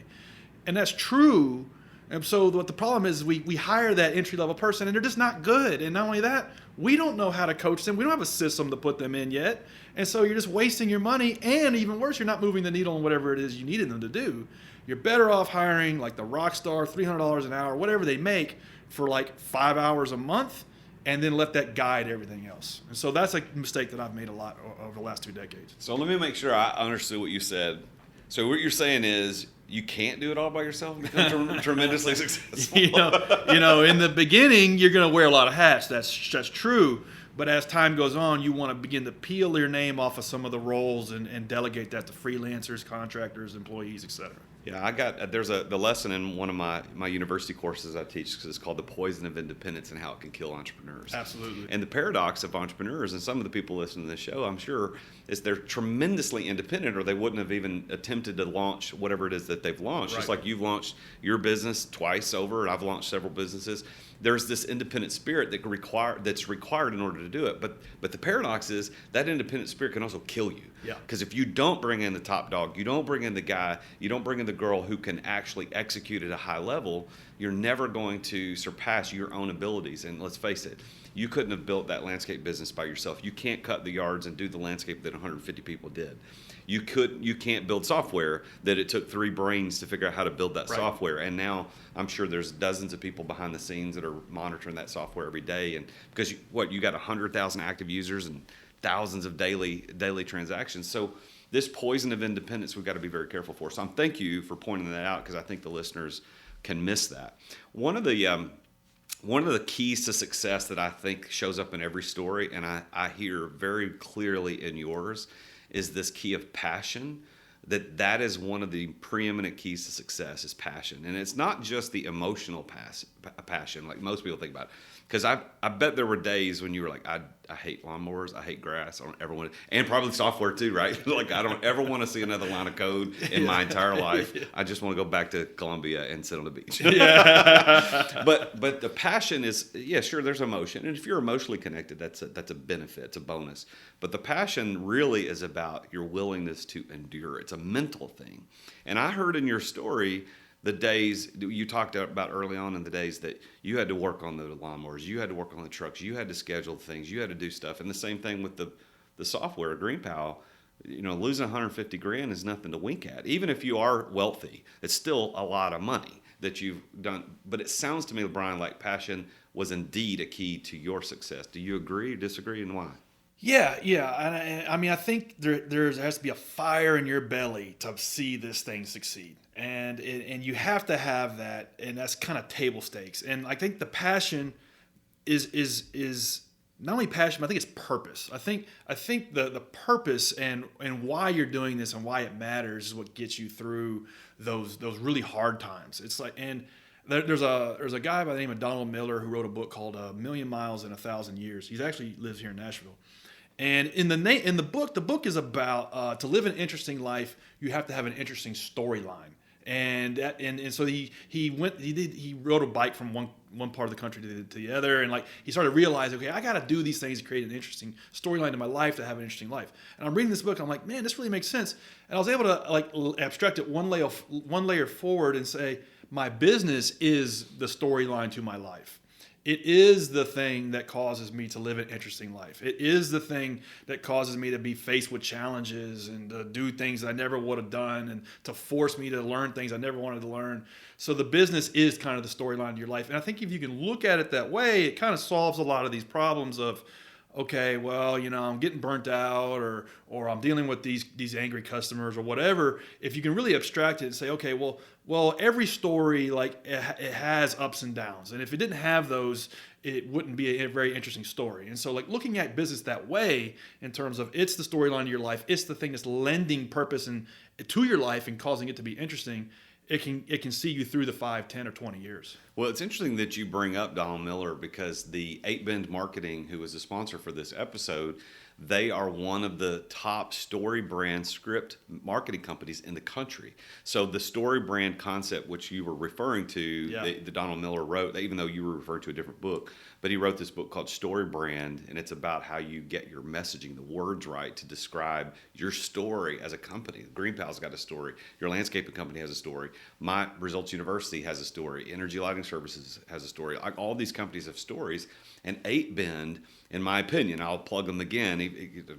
And that's true. And so what the problem is, we hire that entry-level person, and they're just not good. And not only that, we don't know how to coach them. We don't have a system to put them in yet. And so you're just wasting your money, and even worse, you're not moving the needle on whatever it is you needed them to do. You're better off hiring like the rock star, $300 an hour, whatever they make, for like 5 hours a month, and then let that guide everything else. And so that's a mistake that I've made a lot over the last 2 decades. So let me make sure I understood what you said. So what you're saying is, you can't do it all by yourself and become tremendously successful. In the beginning, you're going to wear a lot of hats. That's true. But as time goes on, you want to begin to peel your name off of some of the roles and delegate that to freelancers, contractors, employees, etc. Yeah, there's the lesson in one of my university courses I teach, because it's called The Poison of Independence and How It Can Kill Entrepreneurs. Absolutely. And the paradox of entrepreneurs, and some of the people listening to this show, I'm sure, is they're tremendously independent, or they wouldn't have even attempted to launch whatever it is that they've launched. Right. Just like you've launched your business twice over, and I've launched several businesses. There's this independent spirit that's required in order to do it. But the paradox is that independent spirit can also kill you. Yeah. Because if you don't bring in the top dog, you don't bring in the guy, you don't bring in the girl who can actually execute at a high level, you're never going to surpass your own abilities. And let's face it, you couldn't have built that landscape business by yourself. You can't cut the yards and do the landscape that 150 people did. You can't build software that it took 3 brains to figure out how to build that software. And now I'm sure there's dozens of people behind the scenes that are monitoring that software every day. And because you got 100,000 active users and thousands of daily transactions. So this poison of independence, we've got to be very careful for. So thank you for pointing that out, because I think the listeners can miss that. One of the keys to success that I think shows up in every story, and I hear very clearly in yours, is this key of passion. That is one of the preeminent keys to success, is passion. And it's not just the emotional a passion like most people think about it. Because I bet there were days when you were like, I hate lawnmowers, I hate grass, I don't ever want to, and probably software too, right? Like I don't ever want to see another line of code in my entire life. I just want to go back to Colombia and sit on the beach. Yeah. But the passion is, yeah, sure, there's emotion, and if you're emotionally connected, that's a benefit, it's a bonus. But the passion really is about your willingness to endure. It's a mental thing. And I heard in your story the days you talked about early on in the days that you had to work on the lawnmowers, you had to work on the trucks, you had to schedule things, you had to do stuff. And the same thing with the software, GreenPal. Losing 150 grand is nothing to wink at. Even if you are wealthy, it's still a lot of money that you've done. But it sounds to me, Bryan, like passion was indeed a key to your success. Do you agree or disagree, and why? Yeah. And I mean, I think there has to be a fire in your belly to see this thing succeed. And you have to have that, and that's kind of table stakes. And I think the passion is not only passion, but I think it's purpose. I think the purpose and why you're doing this and why it matters is what gets you through those really hard times. It's like, and there's a guy by the name of Donald Miller who wrote a book called A Million Miles in 1,000 Years. He actually lives here in Nashville. And in the book is about to live an interesting life, you have to have an interesting storyline. And so he rode a bike from one part of the country to the other, and like he started realizing, okay, I got to do these things to create an interesting storyline in my life to have an interesting life. And I'm reading this book, I'm like, man, this really makes sense. And I was able to like abstract it one layer forward and say, my business is the storyline to my life. It is the thing that causes me to live an interesting life. It is the thing that causes me to be faced with challenges and to do things that I never would have done and to force me to learn things I never wanted to learn. So the business is kind of the storyline of your life. And I think if you can look at it that way, it kind of solves a lot of these problems of, okay, well, I'm getting burnt out or I'm dealing with these angry customers or whatever. If you can really abstract it and say, okay, well, every story, like it has ups and downs. And if it didn't have those, it wouldn't be a very interesting story. And so like looking at business that way in terms of it's the storyline of your life, it's the thing that's lending purpose to your life and causing it to be interesting. It can see you through the 5, 10, or 20 years. Well, it's interesting that you bring up Donald Miller because the 8Bend Marketing, who was a sponsor for this episode, they are one of the top story brand script marketing companies in the country. So the story brand concept, which you were referring to, the Donald Miller wrote, even though you were referring to a different book, but he wrote this book called Story Brand, and it's about how you get your messaging, the words right to describe your story as a company. GreenPal's got a story. Your landscaping company has a story. My Results University has a story. Energy Lighting Services has a story. Like all these companies have stories, and 8Bend, in my opinion, I'll plug them again.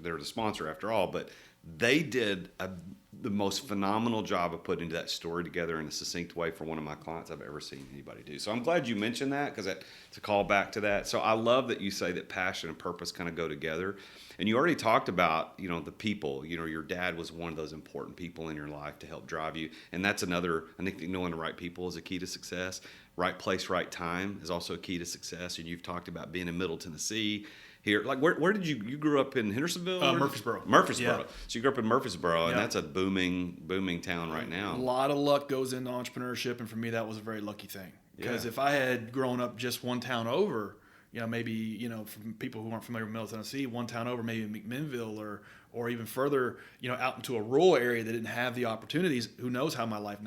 They're the sponsor after all, but they did the most phenomenal job of putting that story together in a succinct way for one of my clients I've ever seen anybody do. So I'm glad you mentioned that because it's a call back to that. So I love that you say that passion and purpose kind of go together. And you already talked about, the people. Your dad was one of those important people in your life to help drive you. And that's another, I think knowing the right people is a key to success. Right place, right time is also a key to success. And you've talked about being in Middle Tennessee. Here, like where did you grew up in Hendersonville? Murfreesboro. Murfreesboro. Yeah. So you grew up in Murfreesboro, and that's a booming town right now. A lot of luck goes into entrepreneurship, and for me, that was a very lucky thing. Because if I had grown up just one town over, maybe from people who aren't familiar with Middle Tennessee, one town over, maybe McMinnville or even further, out into a rural area that didn't have the opportunities. Who knows how my life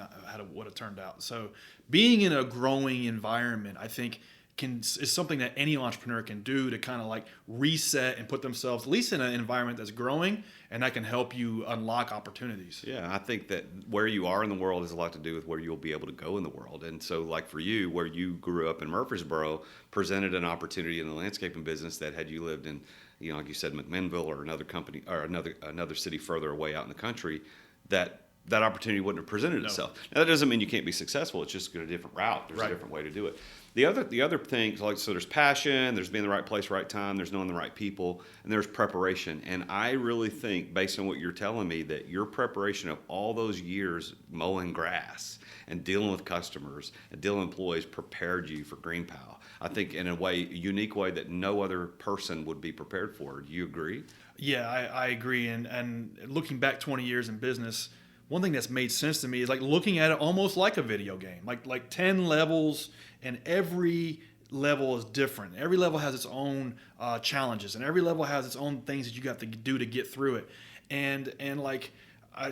would have turned out? So being in a growing environment, I think, is something that any entrepreneur can do to kind of like reset and put themselves at least in an environment that's growing, and that can help you unlock opportunities. Yeah, I think that where you are in the world has a lot to do with where you'll be able to go in the world. And so like for you, where you grew up in Murfreesboro presented an opportunity in the landscaping business that had you lived in, like you said, McMinnville or another company or another city further away out in the country, that opportunity wouldn't have presented itself. Now, that doesn't mean you can't be successful. It's just a different route. There's a different way to do it. The other thing, so there's passion, there's being in the right place, right time, there's knowing the right people, and there's preparation. And I really think, based on what you're telling me, that your preparation of all those years mowing grass and dealing with customers and dealing with employees prepared you for GreenPal. I think in a unique way that no other person would be prepared for. Do you agree? Yeah, I agree. And looking back 20 years in business, one thing that's made sense to me is like looking at it almost like a video game, like 10 levels, and every level is different. Every level has its own challenges, and every level has its own things that you got to do to get through it. And like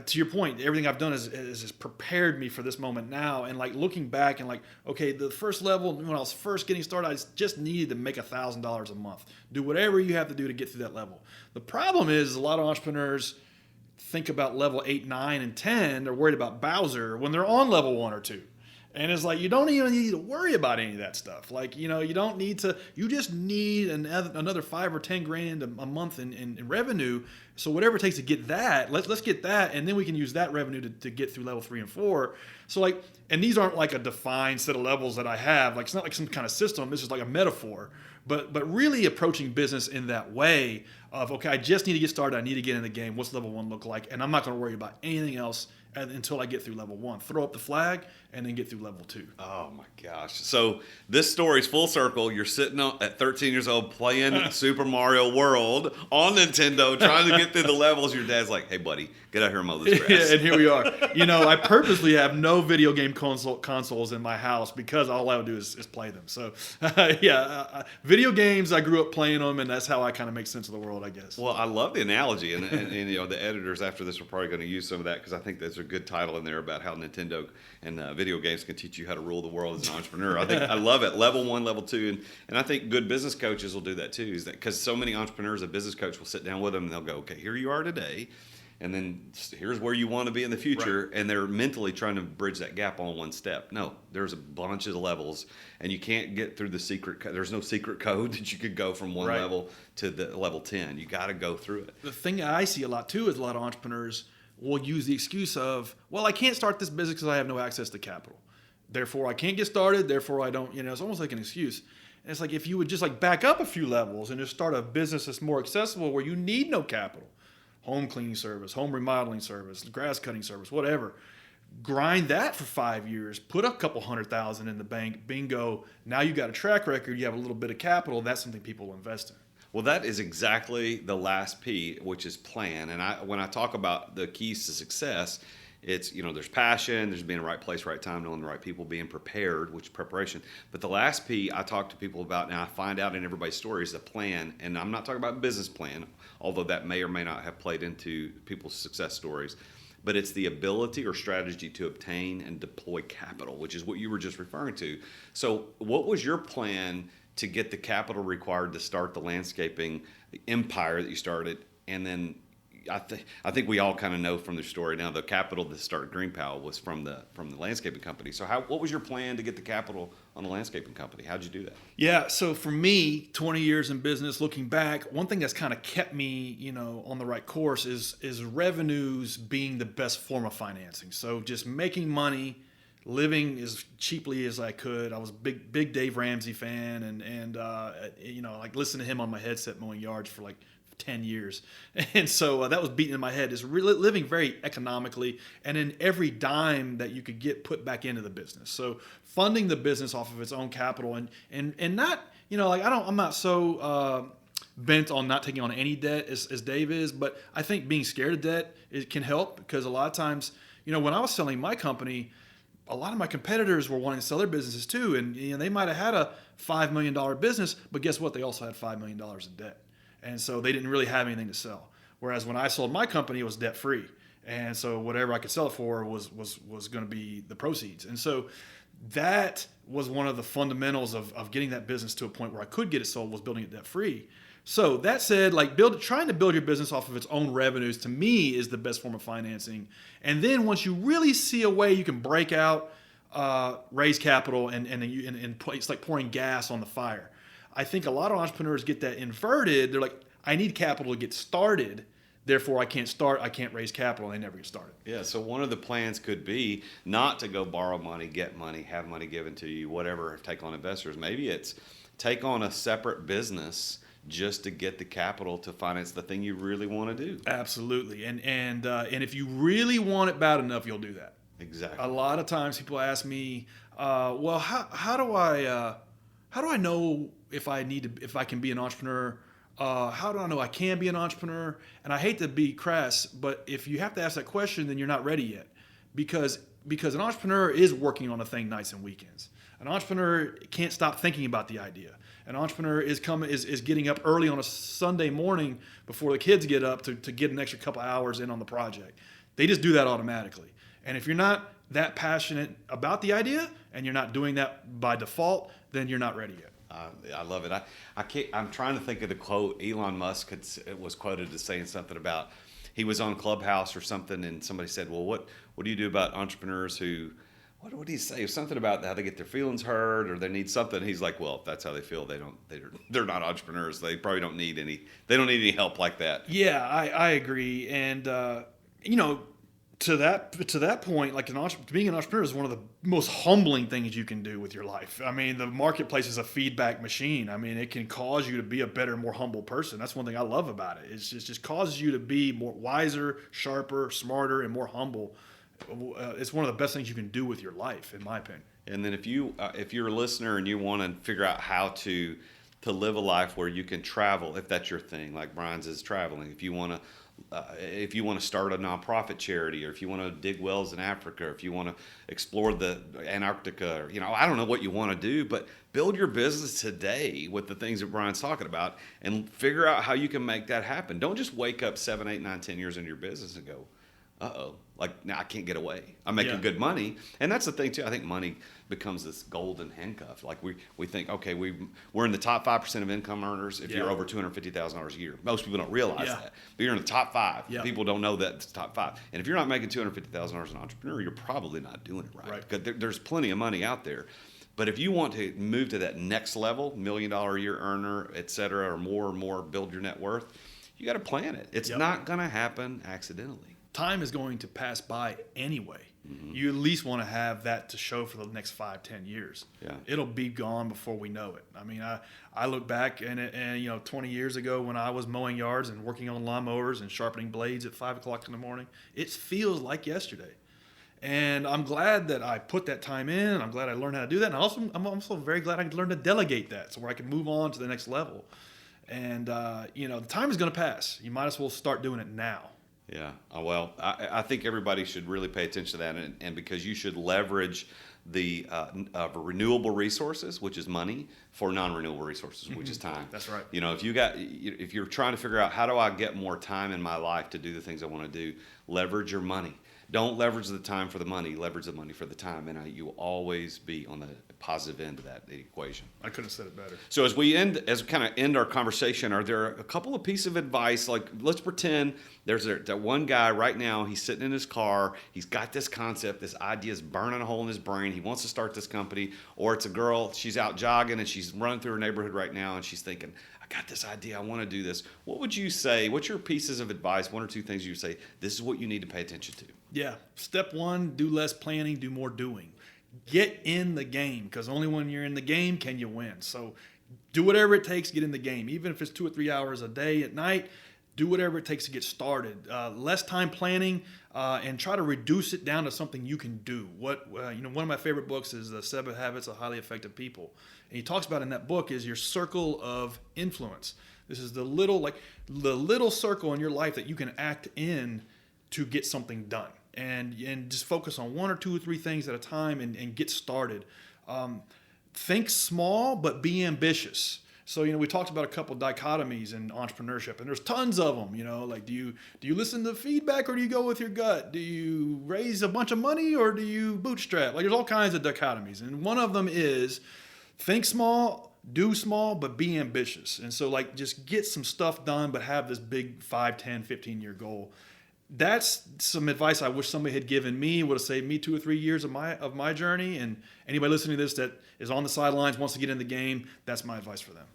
to your point, everything I've done has prepared me for this moment now. And like looking back and like, okay, the first level when I was first getting started, I just needed to make $1,000 a month. Do whatever you have to do to get through that level. The problem is a lot of entrepreneurs think about level 8, 9, and 10. They're worried about Bowser when they're on level 1 or 2. And it's like, you don't even need to worry about any of that stuff. Like, you don't need to, you just need another 5 or 10 grand a month in revenue. So whatever it takes to get that, let's get that. And then we can use that revenue to get through level 3 and 4. So like, and these aren't like a defined set of levels that I have. Like, it's not like some kind of system. This is like a metaphor. But really approaching business in that way of, okay, I just need to get started. I need to get in the game. What's level 1 look like? And I'm not going to worry about anything else until I get through level 1. Throw up the flag and then get through level 2. Oh my gosh. So this story's full circle. You're sitting at 13 years old playing Super Mario World on Nintendo, trying to get through the levels. Your dad's like, hey buddy, get out here and mow this grass. Yeah, and here we are. I purposely have no video game consoles in my house because all I would do is play them. So video games, I grew up playing them, and that's how I kind of make sense of the world, I guess. Well, I love the analogy, and the editors after this are probably going to use some of that because I think there's a good title in there about how Nintendo and video games can teach you how to rule the world as an entrepreneur. I love it. Level 1, level 2, and I think good business coaches will do that too. Is that because so many entrepreneurs, a business coach will sit down with them and they'll go, okay, here you are today, and then here's where you want to be in the future, right. And they're mentally trying to bridge that gap on one step. No, there's a bunch of levels, and you can't get through the secret. There's no secret code that you could go from one right. level to the level 10. You got to go through it. The thing that I see a lot too is a lot of entrepreneurs will use the excuse of, well, I can't start this business because I have no access to capital. Therefore, I can't get started. Therefore, I don't, it's almost like an excuse. And it's like if you would just like back up a few levels and just start a business that's more accessible where you need no capital, home cleaning service, home remodeling service, grass cutting service, whatever. Grind that for 5 years, put a couple $100,000 in the bank, bingo. Now you got a track record, you have a little bit of capital. That's something people will invest in. Well, that is exactly the last P, which is plan. And when I talk about the keys to success, it's, there's passion, there's being in the right place, right time, knowing the right people, being prepared, which is preparation. But the last P I talk to people about, and I find out in everybody's story, is the plan. And I'm not talking about business plan, although that may or may not have played into people's success stories. But it's the ability or strategy to obtain and deploy capital, which is what you were just referring to. So what was your plan to get the capital required to start the landscaping empire that you started? And then I think we all kind of know from the story now, the capital to start GreenPal was from the landscaping company. So what was your plan to get the capital on the landscaping company? How'd you do that? Yeah, so for me, 20 years in business, looking back, one thing that's kind of kept me, on the right course is revenues being the best form of financing. So just making money, living as cheaply as I could. I was a big Dave Ramsey fan, and like listening to him on my headset mowing yards for like 10 years. And so that was beating in my head, is really living very economically, and in every dime that you could get put back into the business. So funding the business off of its own capital and not, I'm not so bent on not taking on any debt as Dave is, but I think being scared of debt, it can help, because a lot of times, when I was selling my company, a lot of my competitors were wanting to sell their businesses too. And they might have had a $5 million business, but guess what? They also had $5 million in debt. And so they didn't really have anything to sell. Whereas when I sold my company, it was debt free. And so whatever I could sell it for was going to be the proceeds. And so that was one of the fundamentals of getting that business to a point where I could get it sold, was building it debt free. So that said, trying to build your business off of its own revenues, to me, is the best form of financing. And then once you really see a way you can break out, raise capital, and it's like pouring gas on the fire. I think a lot of entrepreneurs get that inverted. They're like, I need capital to get started. Therefore, I can't raise capital, and they never get started. Yeah, so one of the plans could be not to go borrow money, get money, have money given to you, whatever, take on investors. Maybe it's take on a separate business just to get the capital to finance the thing you really want to do. Absolutely. And if you really want it bad enough, you'll do that. Exactly. A lot of times people ask me, how do I know if I can be an entrepreneur How do I know I can be an entrepreneur? And I hate to be crass, but if you have to ask that question, then you're not ready yet, because an entrepreneur is working on a thing nights and weekends. An entrepreneur can't stop thinking about the idea. An entrepreneur is getting up early on a Sunday morning before the kids get up to get an extra couple hours in on the project. They just do that automatically. And if you're not that passionate about the idea and you're not doing that by default, then you're not ready yet. I love it. I'm trying to think of the quote. Elon Musk was quoted as saying something about, he was on Clubhouse or something, and somebody said, well, what do you do about entrepreneurs who, what did he say? It was something about how they get their feelings hurt or they need something. He's like, well, if that's how they feel, they're not entrepreneurs. They probably don't need any help like that. Yeah, I agree. And, to that point, like being an entrepreneur is one of the most humbling things you can do with your life. I mean, the marketplace is a feedback machine. I mean, it can cause you to be a better, more humble person. That's one thing I love about it. It just causes you to be more wiser, sharper, smarter, and more humble. It's one of the best things you can do with your life, in my opinion. And then if you're a listener and you want to figure out how to live a life where you can travel, if that's your thing, like Bryan's is traveling. If you want to start a nonprofit charity, or if you want to dig wells in Africa, or if you want to explore the Antarctica, or, I don't know what you want to do, but build your business today with the things that Bryan's talking about and figure out how you can make that happen. Don't just wake up 7, 8, 9, 10 years into your business and go, now I can't get away. I'm making good money. And that's the thing too. I think money becomes this golden handcuff. Like we think, okay, we're in the top 5% of income earners if you're over $250,000 a year. Most people don't realize that. But you're in the top 5. Yeah. People don't know that it's top 5. And if you're not making $250,000 as an entrepreneur, you're probably not doing it right. Because there's plenty of money out there. But if you want to move to that next level, $1 million a year earner, et cetera, or more, build your net worth, you got to plan it. It's not going to happen accidentally. Time is going to pass by anyway. Mm-hmm. You at least want to have that to show for the next 5, 10 years. Yeah. It'll be gone before we know it. I mean, I look back and 20 years ago when I was mowing yards and working on lawnmowers and sharpening blades at 5 o'clock in the morning, it feels like yesterday. And I'm glad that I put that time in. I'm glad I learned how to do that. And I'm also very glad I learned to delegate that so where I can move on to the next level. And, the time is going to pass. You might as well start doing it now. Yeah. Well, I think everybody should really pay attention to that, and because you should leverage the renewable resources, which is money, for non-renewable resources, which is time. That's right. If you're trying to figure out how do I get more time in my life to do the things I want to do, leverage your money. Don't leverage the time for the money. Leverage the money for the time, and you will always be on the positive end of that equation. I couldn't have said it better. So as we kind of end our conversation, are there a couple of pieces of advice? Like, let's pretend there's that one guy right now. He's sitting in his car. He's got this concept. This idea is burning a hole in his brain. He wants to start this company. Or it's a girl. She's out jogging and she's running through her neighborhood right now, and she's thinking, I got this idea. I want to do this. What would you say? What's your pieces of advice? 1 or 2 things you say, this is what you need to pay attention to. Yeah. Step 1, do less planning, do more doing. Get in the game, because only when you're in the game can you win. So do whatever it takes to get in the game. Even if it's 2 or 3 hours a day at night, do whatever it takes to get started. Less time planning, and try to reduce it down to something you can do. One of my favorite books is The 7 Habits of Highly Effective People. And he talks about in that book is your circle of influence. This is the little circle in your life that you can act in to get something done. And just focus on 1 or 2 or 3 things at a time and get started. Think small, but be ambitious. So, we talked about a couple dichotomies in entrepreneurship, and there's tons of them. Like, do you listen to feedback or do you go with your gut? Do you raise a bunch of money or do you bootstrap? Like, there's all kinds of dichotomies. And one of them is think small, do small, but be ambitious. And so, just get some stuff done, but have this big 5, 10, 15-year goal. That's some advice I wish somebody had given me. Would have saved me 2 or 3 years of my journey. And anybody listening to this that is on the sidelines, wants to get in the game, that's my advice for them.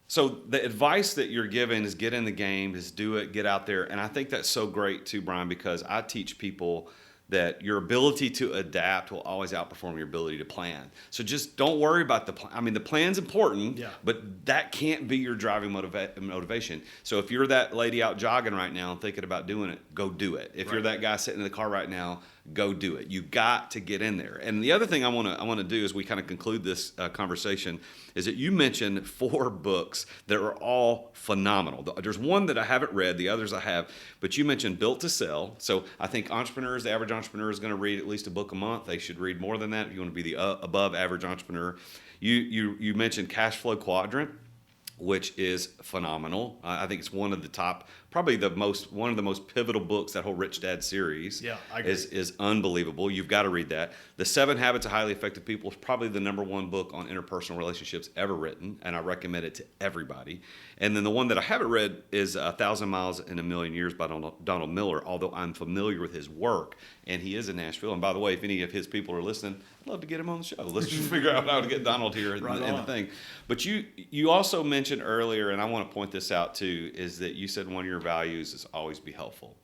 So the advice that you're giving is get in the game, is do it, get out there. And I think that's so great too, Bryan, because I teach people that your ability to adapt will always outperform your ability to plan. So just don't worry about the plan. I mean, the plan's important, but that can't be your driving motivation. So if you're that lady out jogging right now and thinking about doing it, go do it. If you're that guy sitting in the car right now, go do it. You got to get in there. And the other thing I want to do as we kind of conclude this conversation is that you mentioned 4 books that are all phenomenal. There's one that I haven't read, the others I have, but you mentioned Built to Sell. So I think the average entrepreneur is going to read at least a book a month. They should read more than that if you want to be the above average entrepreneur. You mentioned Cash Flow Quadrant, which is phenomenal. I think it's one of the top, probably one of the most pivotal books. That whole Rich Dad series, Yeah, I agree. is unbelievable. You've got to read that. The 7 Habits of Highly Effective People is probably the #1 book on interpersonal relationships ever written, and I recommend it to everybody. And then the one that I haven't read is 1,000 Miles in a Million Years by Donald Miller, although I'm familiar with his work, and he is in Nashville. And by the way, if any of his people are listening, I'd love to get him on the show. Let's just figure out how to get Donald here in the thing. But you also mentioned earlier, and I want to point this out too, is that you said one of your values is always be helpful.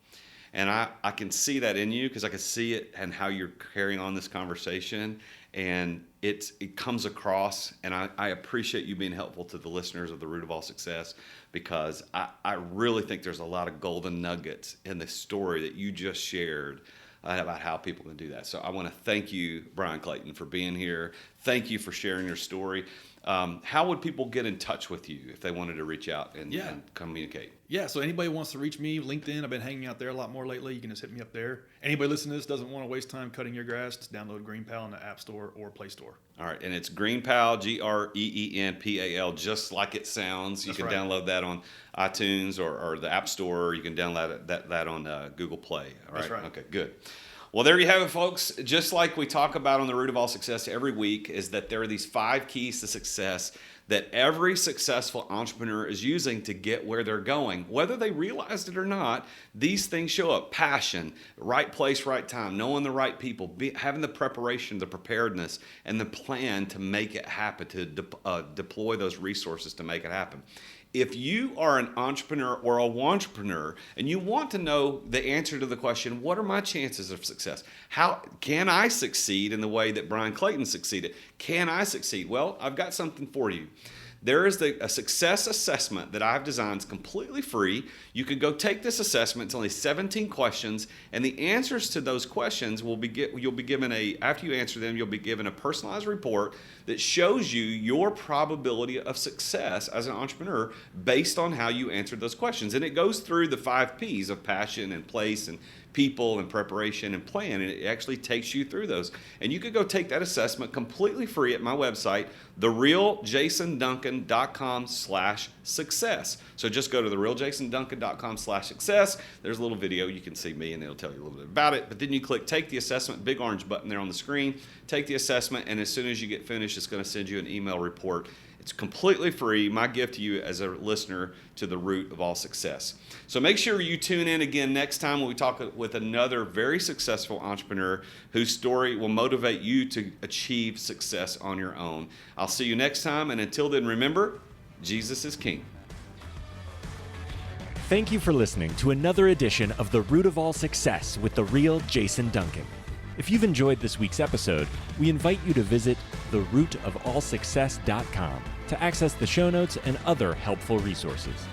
And I can see that in you because I can see it and how you're carrying on this conversation. And it comes across, and I appreciate you being helpful to the listeners of The Root of All Success, because I really think there's a lot of golden nuggets in the story that you just shared about how people can do that. So I want to thank you, Bryan Clayton, for being here. Thank you for sharing your story. How would people get in touch with you if they wanted to reach out and communicate? Yeah, so anybody wants to reach me, LinkedIn, I've been hanging out there a lot more lately. You can just hit me up there. Anybody listening to this doesn't want to waste time cutting your grass, just download GreenPal in the App Store or Play Store. All right, and it's GreenPal, GreenPal, just like it sounds. You can download that on iTunes or the App Store. Or you can download that on Google Play. All right? That's right. Okay, good. Well, there you have it, folks. Just like we talk about on The Root of All Success every week, is that there are these 5 keys to success that every successful entrepreneur is using to get where they're going. Whether they realized it or not, these things show up. Passion, right place, right time, knowing the right people, having the preparation, the preparedness, and the plan to make it happen, to deploy those resources to make it happen. If you are an entrepreneur or a wantrepreneur and you want to know the answer to the question, what are my chances of success? How can I succeed in the way that Bryan Clayton succeeded? Can I succeed? Well, I've got something for you. There is a success assessment that I've designed. It's completely free. You can go take this assessment. It's only 17 questions, and the answers to those questions you'll be given after you answer them, you'll be given a personalized report that shows you your probability of success as an entrepreneur based on how you answered those questions. And it goes through the 5 P's of passion and place and people and preparation and plan, and it actually takes you through those. And you could go take that assessment completely free at my website, therealjasonduncan.com/success. So just go to therealjasonduncan.com/success. There's a little video. You can see me, and it'll tell you a little bit about it. But then you click Take the Assessment, big orange button there on the screen. Take the assessment, and as soon as you get finished, it's going to send you an email report. It's completely free. My gift to you as a listener to The Root of All Success. So make sure you tune in again next time when we talk with another very successful entrepreneur whose story will motivate you to achieve success on your own. I'll see you next time, and until then, remember, Jesus is King. Thank you for listening to another edition of The Root of All Success with the real Jason Duncan. If you've enjoyed this week's episode, we invite you to visit therootofallsuccess.com to access the show notes and other helpful resources.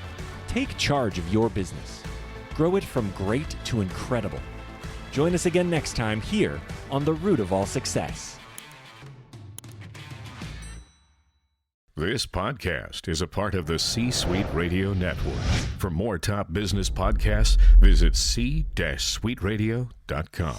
Take charge of your business. Grow it from great to incredible. Join us again next time here on The Root of All Success. This podcast is a part of the C-Suite Radio Network. For more top business podcasts, visit c-suiteradio.com.